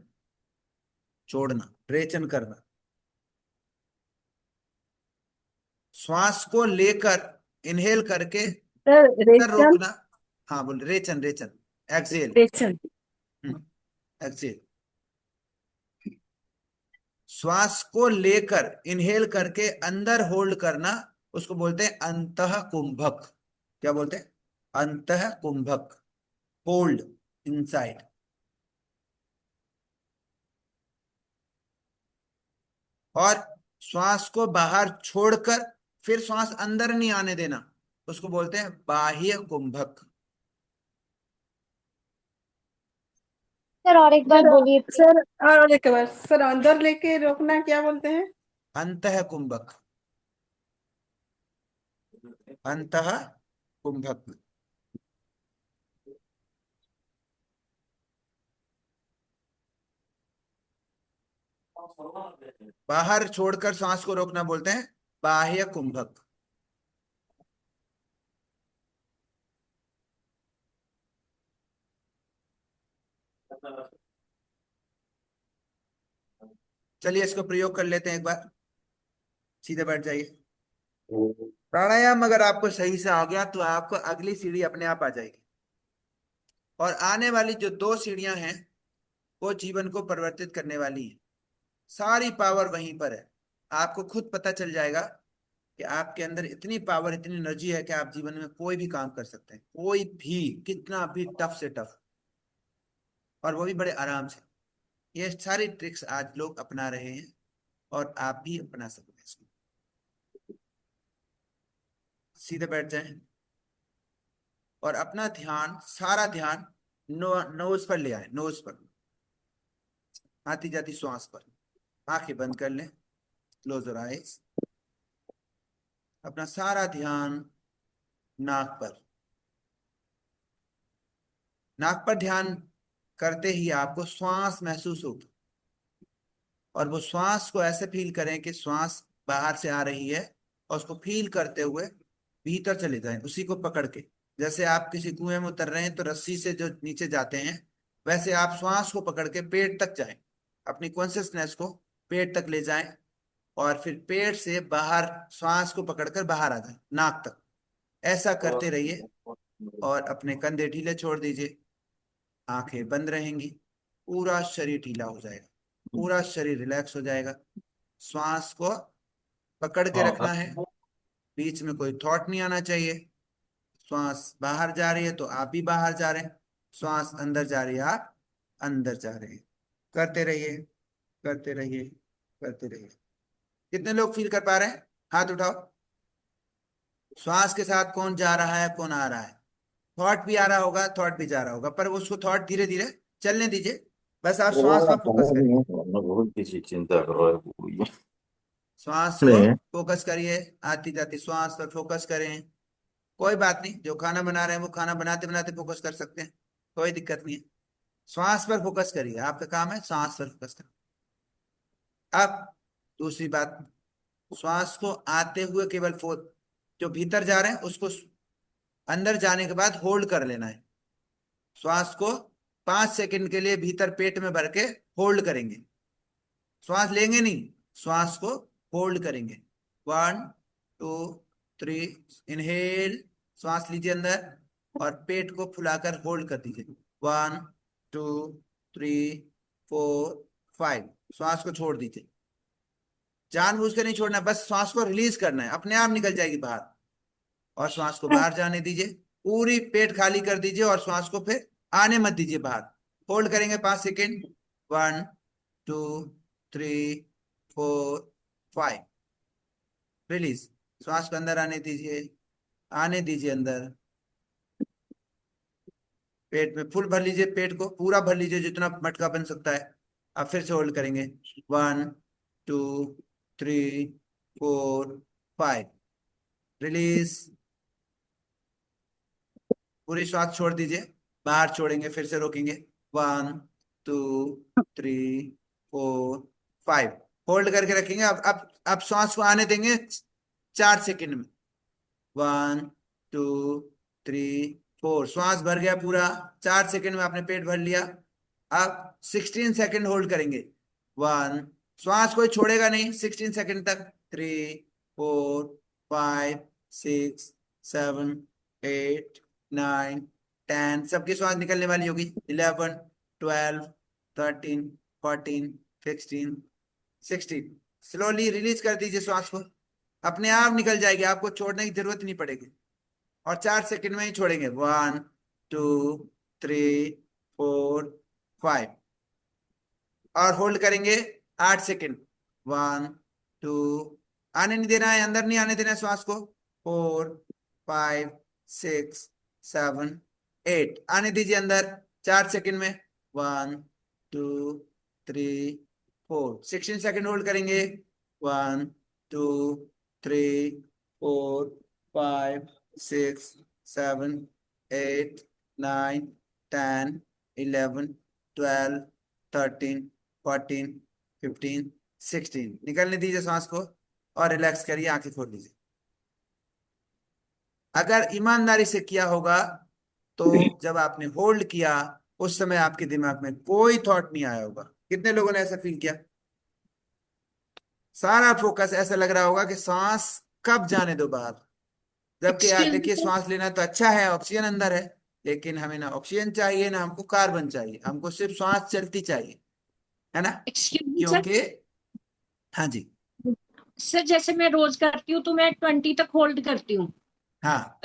छोड़ना, रेचन करना। श्वास को लेकर इनहेल करके सर अंदर रेचन, रोकना। हाँ बोल, रेचन, रेचन, एक्सेल, रेचन। एक्सेल। श्वास को लेकर इनहेल करके अंदर होल्ड करना, उसको बोलते हैं अंतः कुंभक। क्या बोलते हैं, अंतः कुंभक, होल्ड इनसाइड। और श्वास को बाहर छोड़कर फिर श्वास अंदर नहीं आने देना, उसको बोलते हैं बाह्य कुंभक। सर और एक बार सर बोलिए please। सर और एक बार सर, अंदर लेके रोकना क्या बोलते हैं? अंतः कुंभक, अंतः कुंभक। बाहर छोड़कर सांस को रोकना बोलते हैं बाह्य कुंभक। चलिए इसको प्रयोग कर लेते हैं एक बार। सीधे बैठ जाइए। प्राणायाम अगर आपको सही से आ गया तो आपको अगली सीढ़ी अपने आप आ जाएगी, और आने वाली जो 2 सीढ़ियां हैं वो जीवन को परिवर्तित करने वाली है। सारी पावर वहीं पर है। आपको खुद पता चल जाएगा कि आपके अंदर इतनी पावर, इतनी एनर्जी है कि आप जीवन में कोई भी काम कर सकते हैं, कोई भी, कितना भी टफ से टफ, और वो भी बड़े आराम से। ये सारी ट्रिक्स आज लोग अपना रहे हैं और आप भी अपना सकते हैं इसको। सीधे बैठ जाएं और अपना ध्यान, सारा ध्यान नोज पर ले आए, नोज पर, आती जाती श्वास पर। आंखें बंद कर लें, क्लोज योर आईज। अपना सारा ध्यान नाक पर। नाक पर ध्यान करते ही आपको श्वास महसूस होगी, और वो श्वास को ऐसे फील करें कि श्वास बाहर से आ रही है, और उसको फील करते हुए भीतर चले जाएं, उसी को पकड़ के। जैसे आप किसी कुएं में उतर रहे हैं तो रस्सी से जो नीचे जाते हैं, वैसे आप श्वास को पकड़ के पेट तक जाएं, अपनी कॉन्शियसनेस को पेट तक ले जाएं, और फिर पेट से बाहर श्वास को पकड़कर बाहर आ जाएं नाक तक। ऐसा करते रहिए, और अपने कंधे ढीले छोड़ दीजिए, आंखें बंद रहेंगी, पूरा शरीर ढीला हो जाएगा, पूरा शरीर रिलैक्स हो जाएगा। श्वास को पकड़ के रखना है, बीच में कोई थॉट नहीं आना चाहिए। श्वास बाहर जा रही है तो आप भी बाहर जा रहे हैं, श्वास अंदर जा रही है आप अंदर जा रहे हैं। करते रहिए, करते रहिए, करते रहिए। कितने लोग फील कर पा रहे हैं? हाथ उठाओ। श्वास के साथ कौन जा रहा है, कौन आ रहा है? थॉट भी आ रहा होगा, थॉट भी जा रहा होगा, पर उसको थॉट धीरे धीरे चलने दीजिए। बस आप श्वास पर फोकस करिए, बहुत किसी चिंता करो है वो ये। श्वास को फोकस करिए, आती जाती श्वास पर फोकस करें। कोई बात नहीं, जो खाना बना रहे हैं वो खाना बनाते बनाते फोकस कर सकते हैं, कोई दिक्कत नहीं है। श्वास पर फोकस करिए, आपका काम है श्वास पर फोकस करना। अब दूसरी बात, श्वास को आते हुए केवल जो भीतर जा रहे हैं उसको अंदर जाने के बाद होल्ड कर लेना है। श्वास को 5 सेकंड के लिए भीतर पेट में भर के होल्ड करेंगे। श्वास लेंगे नहीं, श्वास को होल्ड करेंगे। 1 2 3, इनहेल, श्वास लीजिए अंदर, और पेट को फुलाकर होल्ड कर दीजिए। 1 2 3 4 5, श्वास को छोड़ दीजिए। जानबूझ के नहीं छोड़ना, बस श्वास को रिलीज करना है, अपने आप निकल जाएगी बाहर। और श्वास को बाहर जाने दीजिए, पूरी पेट खाली कर दीजिए, और श्वास को फिर आने मत दीजिए बाहर। होल्ड करेंगे 5 सेकेंड। 1 2 3 4 5, रिलीज। श्वास को अंदर आने दीजिए, आने दीजिए अंदर। पेट में फुल भर लीजिए, पेट को पूरा भर लीजिए जितना मटका बन सकता है। अब फिर से होल्ड करेंगे। 1 2 3 4 5, रिलीज। पूरी श्वास छोड़ दीजिए, बाहर छोड़ेंगे, फिर से रोकेंगे। 1 2 3 4 5, होल्ड करके रखेंगे। अब श्वास को आने देंगे 4 सेकंड में। 1 2 3 4, श्वास भर गया पूरा। 4 सेकंड में आपने पेट भर लिया। अब 16 सेकंड होल्ड करेंगे। 1, श्वास कोई छोड़ेगा नहीं 16 सेकंड तक। 3 4 5 6 7 8 9 10, सबकी श्वास निकलने वाली होगी। 11 12 13 14 16 16, स्लोली रिलीज कर दीजिए श्वास को, अपने आप निकल जाएगी, आपको छोड़ने की जरूरत नहीं पड़ेगी। और 4 सेकंड में ही छोड़ेंगे। 1 2 3 4 5, और होल्ड करेंगे 8 सेकंड। 1 2, आने नहीं देना है, अंदर नहीं आने देना है श्वास को। 4 5 6 7 8, आने दीजिए अंदर 4 सेकंड में। 1 2 3 4, 16 सेकंड होल्ड करेंगे। 1 2 3 4 5 6 7 8 9 10 11 12 13 14 15 16, निकलने दीजिए सांस को, और रिलैक्स करिए, आंखें खोल लीजिए। अगर ईमानदारी से किया होगा तो जब आपने होल्ड किया उस समय आपके दिमाग में कोई थॉट नहीं आया होगा। कितने लोगों ने ऐसा फील किया? सारा फोकस ऐसा लग रहा होगा कि सांस कब जाने दो बाहर, जबकि यार एक्सक्यूज मी देखिए सर, श्वास लेना तो अच्छा है, ऑक्सीजन अंदर है, लेकिन हमें ना ऑक्सीजन चाहिए ना हमको कार्बन चाहिए, हमको सिर्फ श्वास चलती चाहिए, है ना? Excuse me sir. क्योंकि हाँ जी, सर जैसे मैं रोज करती हूँ तो मैं 20 तक होल्ड करती हूँ। हाँ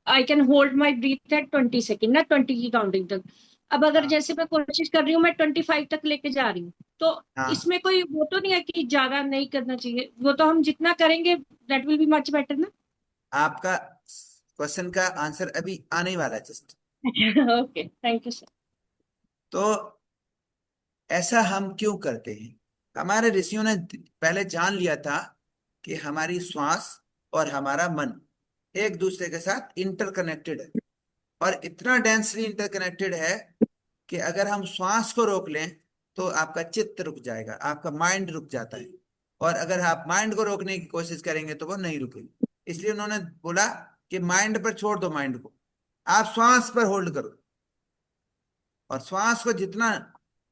I can hold my breath at 20 second, ना 20 की काउंटिंग तक। अब अगर हाँ जैसे मैं कोशिश कर रही हूँ, मैं 25 तक लेके जा रही हूँ, तो हाँ। इसमें कोई वो तो नहीं है कि ज्यादा नहीं करना चाहिए? वो तो हम जितना करेंगे that will be much better ना। आपका क्वेश्चन का आंसर अभी आने ही वाला है just. Okay, thank you sir. तो ऐसा हम क्यों करते हैं? हमारे ऋषियों ने पहले जान लिया था कि हमारी श्वास और हमारा मन एक दूसरे के साथ इंटरकनेक्टेड है, और इतना डेंसली इंटरकनेक्टेड है कि अगर हम श्वास को रोक लें तो आपका चित्त रुक जाएगा, आपका माइंड रुक जाता है, और अगर आप माइंड को रोकने की कोशिश करेंगे तो वो नहीं रुकेगी। इसलिए उन्होंने बोला कि माइंड पर छोड़ दो, माइंड को आप श्वास पर होल्ड करो, और श्वास को जितना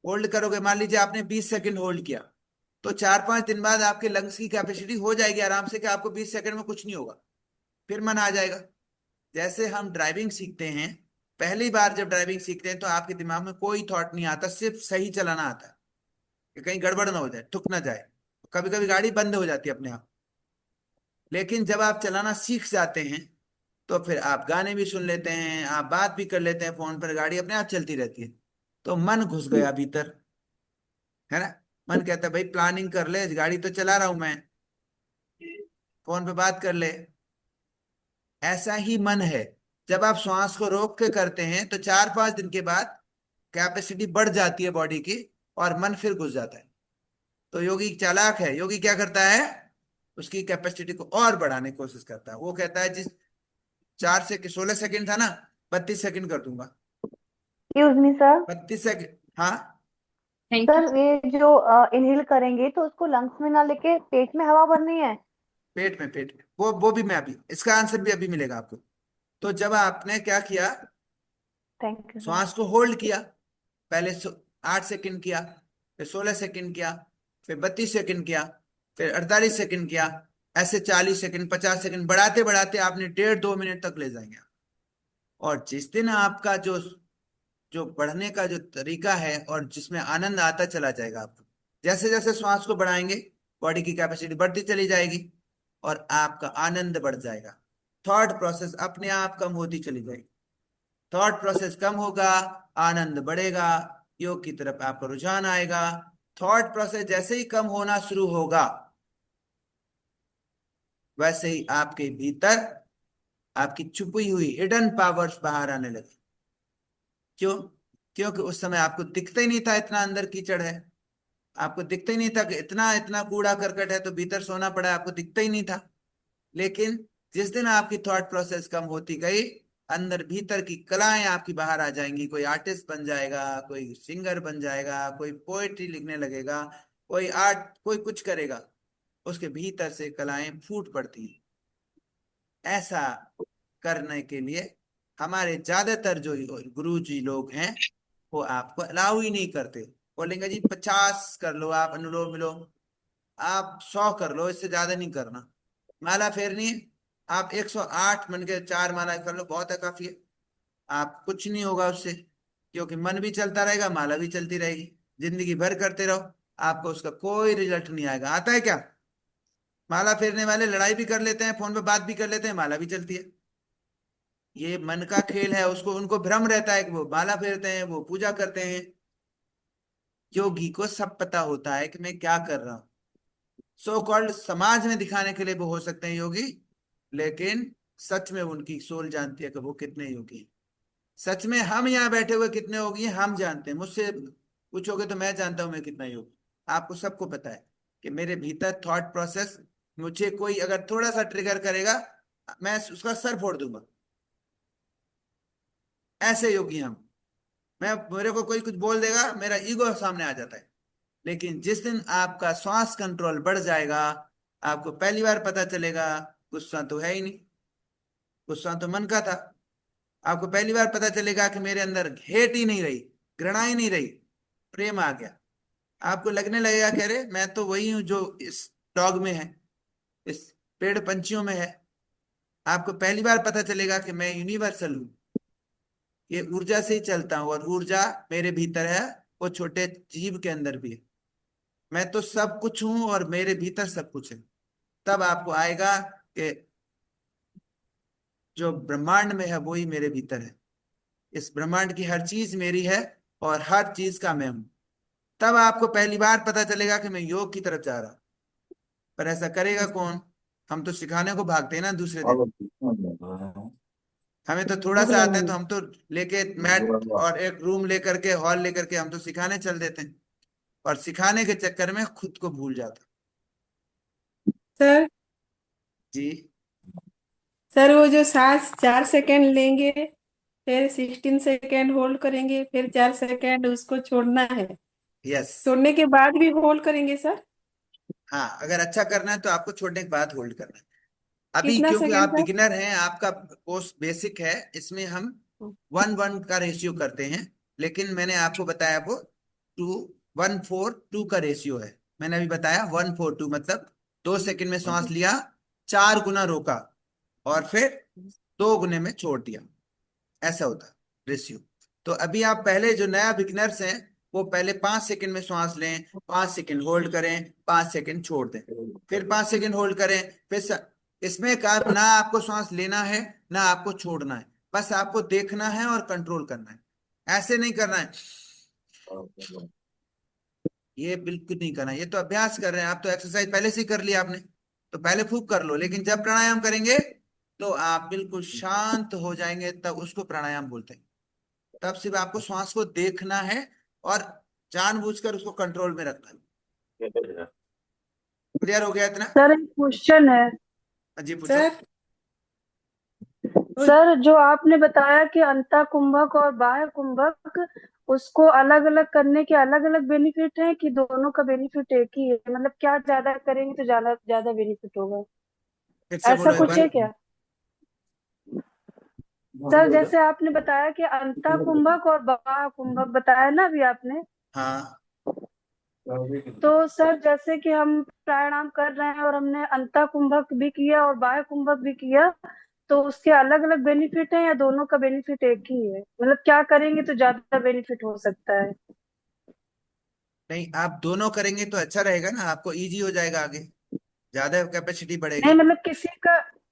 होल्ड करोगे, मान लीजिए आपने 20 सेकंड होल्ड किया, तो 4-5 दिन बाद आपके लंग्स की कैपेसिटी हो जाएगी आराम से कि आपको 20 सेकंड में कुछ नहीं होगा, फिर मन आ जाएगा। जैसे हम ड्राइविंग सीखते हैं, पहली बार जब ड्राइविंग सीखते हैं तो आपके दिमाग में कोई थॉट नहीं आता, सिर्फ सही चलाना आता है कि कहीं गड़बड़ ना हो जाए, ठुक ना जाए, कभी कभी गाड़ी बंद हो जाती है अपने आप। लेकिन जब आप चलाना सीख जाते हैं तो फिर आप गाने भी सुन लेते हैं, आप बात भी कर लेते हैं फोन पर, गाड़ी अपने आप चलती रहती है। तो मन घुस गया भीतर, है ना? मन कहता है भाई प्लानिंग कर ले, गाड़ी तो चला रहा हूं मैं, फोन पे बात कर ले। ऐसा ही मन है, जब आप श्वास को रोक के करते हैं तो 4-5 दिन के बाद कैपेसिटी बढ़ जाती है बॉडी की, और मन फिर घुस जाता है। तो योगी चालाक है, योगी क्या करता है, उसकी कैपेसिटी को और बढ़ाने की कोशिश करता है। वो कहता है जिस 16 सेकंड था ना, 32 सेकंड कर दूंगा। Excuse me sir. 32 सेकंड, हाँ। Thank you. सर ये जो इनहेल करेंगे तो उसको लंग्स में ना लेके पेट में हवा भरनी है? पेट में वो भी मैं अभी इसका आंसर भी अभी मिलेगा आपको। तो जब आपने क्या किया, थैंक यू सर। श्वास को होल्ड किया, पहले 8 सेकंड किया, फिर 16 सेकंड किया, फिर 32 सेकंड किया, फिर 48 सेकंड किया, ऐसे 40 सेकंड 50 सेकंड बढ़ाते बढ़ाते आपने 1.5-2 मिनट तक ले जाएंगे। और जिस दिन आपका जो जो बढ़ने का जो तरीका है और जिसमें आनंद आता चला जाएगा आपको, जैसे जैसे श्वास को बढ़ाएंगे बॉडी की कैपेसिटी बढ़ती चली जाएगी और आपका आनंद बढ़ जाएगा। थॉट प्रोसेस अपने आप कम होती चली जाएगी, थॉट प्रोसेस कम होगा, आनंद बढ़ेगा, योग की तरफ आपका रुझान आएगा। थॉट प्रोसेस जैसे ही कम होना शुरू होगा, वैसे ही आपके भीतर आपकी छुपी हुई हिडन पावर्स बाहर आने लगे। क्यों? क्योंकि उस समय आपको दिखता ही नहीं था इतना अंदर कीचड़ है, आपको दिखता ही नहीं था कि इतना इतना कूड़ा करकट है, तो भीतर सोना पड़ा है, आपको दिखता ही नहीं था। लेकिन जिस दिन आपकी थॉट प्रोसेस कम होती गई, अंदर भीतर की कलाएं आपकी बाहर आ जाएंगी। कोई आर्टिस्ट बन जाएगा, कोई सिंगर बन जाएगा, कोई पोएट्री लिखने लगेगा, कोई आर्ट, कोई कुछ करेगा, उसके भीतर से कलाएं फूट पड़ती हैं। ऐसा करने के लिए हमारे ज्यादातर जो गुरु जी लोग हैं वो आपको अलाउ ही नहीं करते। बोलेंगे जी 50 कर लो आप अनुलोम विलोम, आप 100 कर लो, इससे ज्यादा नहीं करना। माला फेरनी है, आप 108 मन के 4 माला कर लो, बहुत है, काफी है। आप कुछ नहीं होगा उससे, क्योंकि मन भी चलता रहेगा, माला भी चलती रहेगी, जिंदगी भर करते रहो, आपको उसका कोई रिजल्ट नहीं आएगा। आता है क्या? माला फेरने वाले लड़ाई भी कर लेते हैं, फोन पे बात भी कर लेते हैं, माला भी चलती है। ये मन का खेल है, उसको उनको भ्रम रहता है कि वो माला फेरते हैं, वो पूजा करते हैं। योगी को सब पता होता है कि मैं क्या कर रहा हूं। सो कॉल्ड समाज में दिखाने के लिए वो हो सकते हैं योगी, लेकिन सच में उनकी सोल जानती है कि वो कितने योगी हैं। सच में हम यहाँ बैठे हुए कितने योगी हैं हम जानते हैं। मुझसे पूछोगे तो मैं जानता हूं मैं कितना योगी। आपको सबको पता है कि मेरे भीतर थॉट प्रोसेस, मुझे कोई अगर थोड़ा सा ट्रिगर करेगा मैं उसका सर फोड़ दूंगा, ऐसे योगी हम। मैं, मेरे को कोई कुछ बोल देगा, मेरा ईगो सामने आ जाता है। लेकिन जिस दिन आपका श्वास कंट्रोल बढ़ जाएगा, आपको पहली बार पता चलेगा गुस्सा तो है ही नहीं, गुस्सा तो मन का था। आपको पहली बार पता चलेगा कि मेरे अंदर हेट ही नहीं रही, घृणा ही नहीं रही, प्रेम आ गया। आपको लगने लगेगा कि अरे मैं तो वही हूं जो इस डॉग में है, इस पेड़ पंछियों में है। आपको पहली बार पता चलेगा कि मैं यूनिवर्सल हूँ, ये ऊर्जा से ही चलता हूँ, और ऊर्जा मेरे भीतर है, वो छोटे जीव के अंदर भी है। मैं तो सब कुछ हूं और मेरे भीतर सब कुछ है। तब आपको आएगा कि जो ब्रह्मांड में है वही मेरे भीतर है, इस ब्रह्मांड की हर चीज मेरी है और हर चीज का मैं हूं। तब आपको पहली बार पता चलेगा कि मैं योग की तरफ जा रहा हूं। पर ऐसा करेगा कौन? हम तो सिखाने को भागते हैं ना दूसरे दिन। हमें तो थोड़ा सा आता है तो हम तो लेके मैट और एक रूम लेकर के, हॉल लेकर के हम तो सिखाने चल देते हैं, और सिखाने के चक्कर में खुद को भूल जाता। सर जी। सर वो जो सांस 4 सेकेंड लेंगे, फिर 16 सेकेंड होल्ड करेंगे, फिर 4 सेकेंड उसको छोड़ना है, यस। छोड़ने के बाद भी होल्ड करेंगे सर? हाँ, अगर अच्छा करना है तो आपको छोड़ने के बाद होल्ड करना है। अभी कितना क्योंकि सेकेंड आप सर? बिगिनर हैं, आपका कोर्स बेसिक है, इसमें हम 1:1 का रेशियो करते हैं। लेकिन मैंने आपको बताया वो 2:1:4:2 का रेशियो है। मैंने अभी बताया 1:4:2 मतलब 2 सेकंड में सांस लिया, 4 गुना रोका, और फिर 2 गुने में छोड़ दिया। ऐसा होता है रेशियो। तो अभी आप पहले जो नया बिगिनर्स हैं, वो पहले 5 सेकंड में सांस लें, 5 सेकंड होल्ड करें, 5 सेकंड छोड़ दें, फिर 5 सेकंड होल्ड करें, फिर इसमें का ना आपको सांस लेना है ना आपको छोड़ना है, बस आपको देखना है और कंट्रोल करना है। ऐसे नहीं करना है, ये बिल्कुल नहीं करना है। ये तो अभ्यास कर रहे हैं आप, तो एक्सरसाइज पहले से ही कर लिया आपने, तो पहले खूब कर लो। लेकिन जब प्राणायाम करेंगे तो आप बिल्कुल शांत हो जाएंगे, तब उसको प्राणायाम बोलते हैं। तब सिर्फ आपको श्वास को देखना है और जानबूझकर उसको कंट्रोल में रखना है। क्लियर हो गया इतना? सर एक क्वेश्चन है। जी पूछो। सर सर जो आपने बताया कि अंतः कुंभक और बाह्य कुंभक, उसको अलग अलग करने के अलग अलग बेनिफिट हैं कि दोनों का बेनिफिट एक ही है? मतलब क्या ज्यादा करेंगे तो ज्यादा ज्यादा बेनिफिट होगा, फिर से ऐसा बोलो एक कुछ बार। है क्या? सर जैसे आपने बताया कि अंतः कुंभक और बाह्य कुंभक बताया ना अभी आपने, हाँ। तो सर जैसे कि हम प्राणायाम कर रहे हैं और हमने अंतः कुंभक भी किया और बाह्य कुंभक भी किया, तो उसके अलग अलग बेनिफिट हैं या दोनों का बेनिफिट एक ही है? मतलब क्या करेंगे तो ज्यादा बेनिफिट हो सकता है? नहीं, आप दोनों करेंगे तो अच्छा रहेगा ना, आपको इजी हो जाएगा, आगे ज्यादा कैपेसिटी नहीं बढ़ेगी। मतलब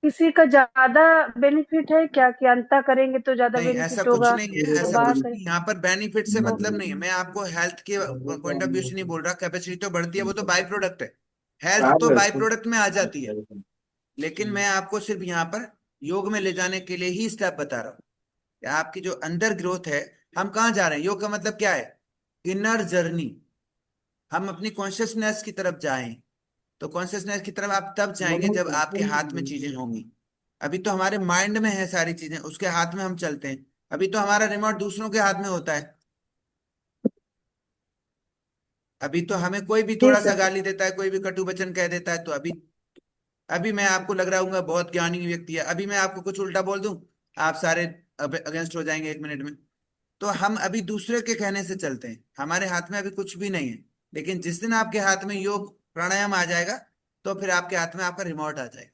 किसी का ज्यादा बेनिफिट है क्या कि अंतः करेंगे तो ज्यादा नहीं, ऐसा बेनिफिट कुछ होगा नहीं है, और ऐसा बाह्य कुछ करें? नहीं। यहाँ पर बेनिफिट से मतलब नहीं है, मैं आपको हेल्थ के पॉइंट ऑफ व्यू से नहीं बोल रहा। कैपेसिटी तो बढ़ती है, वो तो बाई प्रोडक्ट है, हेल्थ तो बाई प्रोडक्ट में आ जाती है। लेकिन मैं आपको सिर्फ यहाँ पर योग में ले जाने के लिए ही स्टेप बता रहा हूँ कि आपकी जो अंदर ग्रोथ है, हम कहाँ जा रहे हैं। योग का मतलब क्या है? Inner journey. हम अपनी कॉन्शियसनेस की तरफ जाएं। तो कॉन्शियसनेस की तरफ आप तब जाएंगे जब आपके हाथ में चीजें होंगी। अभी तो हमारे माइंड में है सारी चीजें, उसके हाथ में हम चलते हैं। अभी तो हमारा रिमोट दूसरों के हाथ में होता है। अभी तो हमें कोई भी जी थोड़ा सा सर। गाली देता है, कोई भी कटु वचन कह देता है, तो अभी अभी मैं आपको लग रहा हूँ बहुत ज्ञानी व्यक्ति है, अभी मैं आपको कुछ उल्टा बोल दूं, आप सारे अगेंस्ट हो जाएंगे 1 मिनट में। तो हम अभी दूसरे के कहने से चलते हैं, हमारे हाथ में अभी कुछ भी नहीं है। लेकिन जिस दिन आपके हाथ में योग प्राणायाम आ जाएगा, तो फिर आपके हाथ में आपका रिमोट आ जाएगा।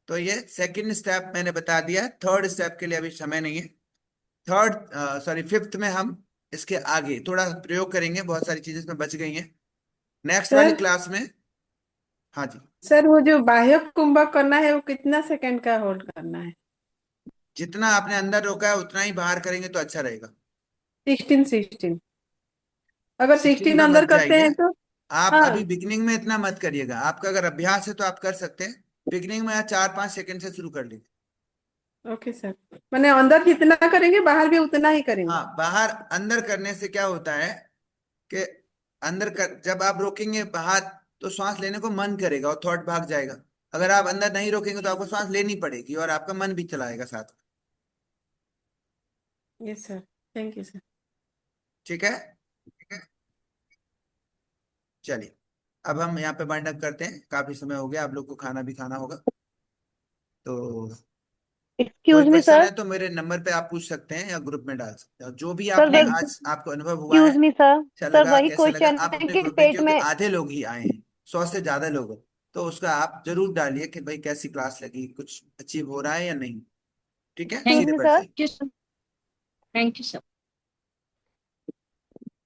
तो ये सेकंड स्टेप मैंने बता दिया। थर्ड स्टेप के लिए अभी समय नहीं है। थर्ड सॉरी फिफ्थ में हम इसके आगे थोड़ा प्रयोग करेंगे, बहुत सारी चीजें इसमें बच गई हैं नेक्स्ट वाली सर क्लास में। हाँ जी। सर वो जो बाह्य कुंभक करना है वो कितना सेकेंड का होल्ड करना है? जितना आपने अंदर रोका है उतना ही बाहर करेंगे तो अच्छा रहेगा। 16 अगर 16 16 में अंदर मत करते जाइए। हैं तो? आप हाँ। अभी बिगिनिंग में इतना मत करिएगा, आपका अगर अभ्यास है तो आप कर सकते हैं। बिगिनिंग में 4-5 सेकंड से शुरू कर लीजिए। ओके सर, मैंने अंदर जितना करेंगे बाहर भी उतना ही करेंगे? हाँ, बाहर अंदर करने से क्या होता है कि जब आप रोकेंगे बाहर, तो सांस लेने को मन करेगा और थॉट भाग जाएगा। अगर आप अंदर नहीं रोकेंगे तो आपको सांस लेनी पड़ेगी और आपका मन भी चलाएगा साथ में। Yes sir, thank you sir. ठीक है। चलिए, अब हम यहाँ पे वाइंड अप करते हैं, काफी समय हो गया, आप लोग को खाना भी खाना होगा। तो एक्सक्यूज मी क्वेश्चन सर। है तो मेरे नंबर पे आप पूछ सकते हैं या ग्रुप में डाल सकते हैं। जो भी सर आपने वही आज आपको अनुभव हुआ है, एक्सक्यूज मी सर। अच्छा सर लगा वही कैसा लगा, क्वेश्चन आप है अपने कि ग्रुप में, टेट क्योंकि में। आधे लोग ही आए हैं, 100 से ज्यादा लोग हैं, तो उसका आप जरूर डालिए कि भाई कैसी क्लास लगी, कुछ अचीव हो रहा है या नहीं। ठीक है, एक्सक्यूज सीधे मी बैठ सर। जाइए, थैंक यू सर।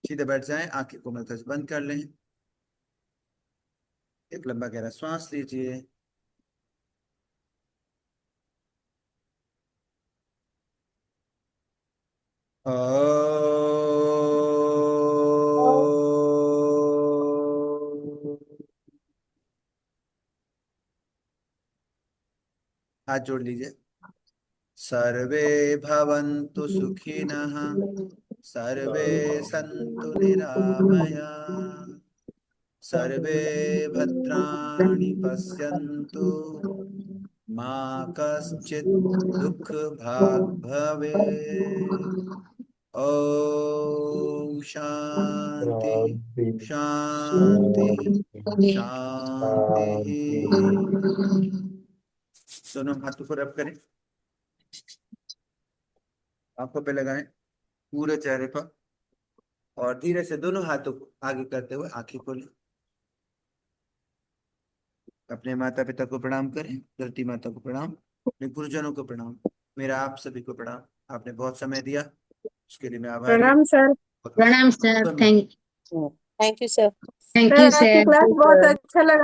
सीधे बैठ जाएं, आंखें को मलका से बंद कर लें, एक लंबा गहरा श्वास लीजिए। हाथ जोड़ लीजिए। सर्वे भवन्तु सुखिनः, सर्वे सन्तु निरामया, सर्वे भद्राणि पश्यन्तु, मा कश्चित् दुःख भाग् भवेत्। ओम शांति शांति शांति। दोनों हाथों को रब करें, आंखों पे लगाएं, पूरे चेहरे पर, और धीरे से दोनों हाथों को आगे करते हुए आंखें खोलें। अपने माता पिता को प्रणाम करें, धरती माता को प्रणाम, अपने गुरुजनों को प्रणाम, मेरा आप सभी को प्रणाम। आपने बहुत समय दिया, उसके लिए मैं आभारी हूँ। प्रणाम सर। प्रणाम sir. Good morning. Thank you sir. Thank sir you आपकी सर। क्लास बहुत अच्छा लगा।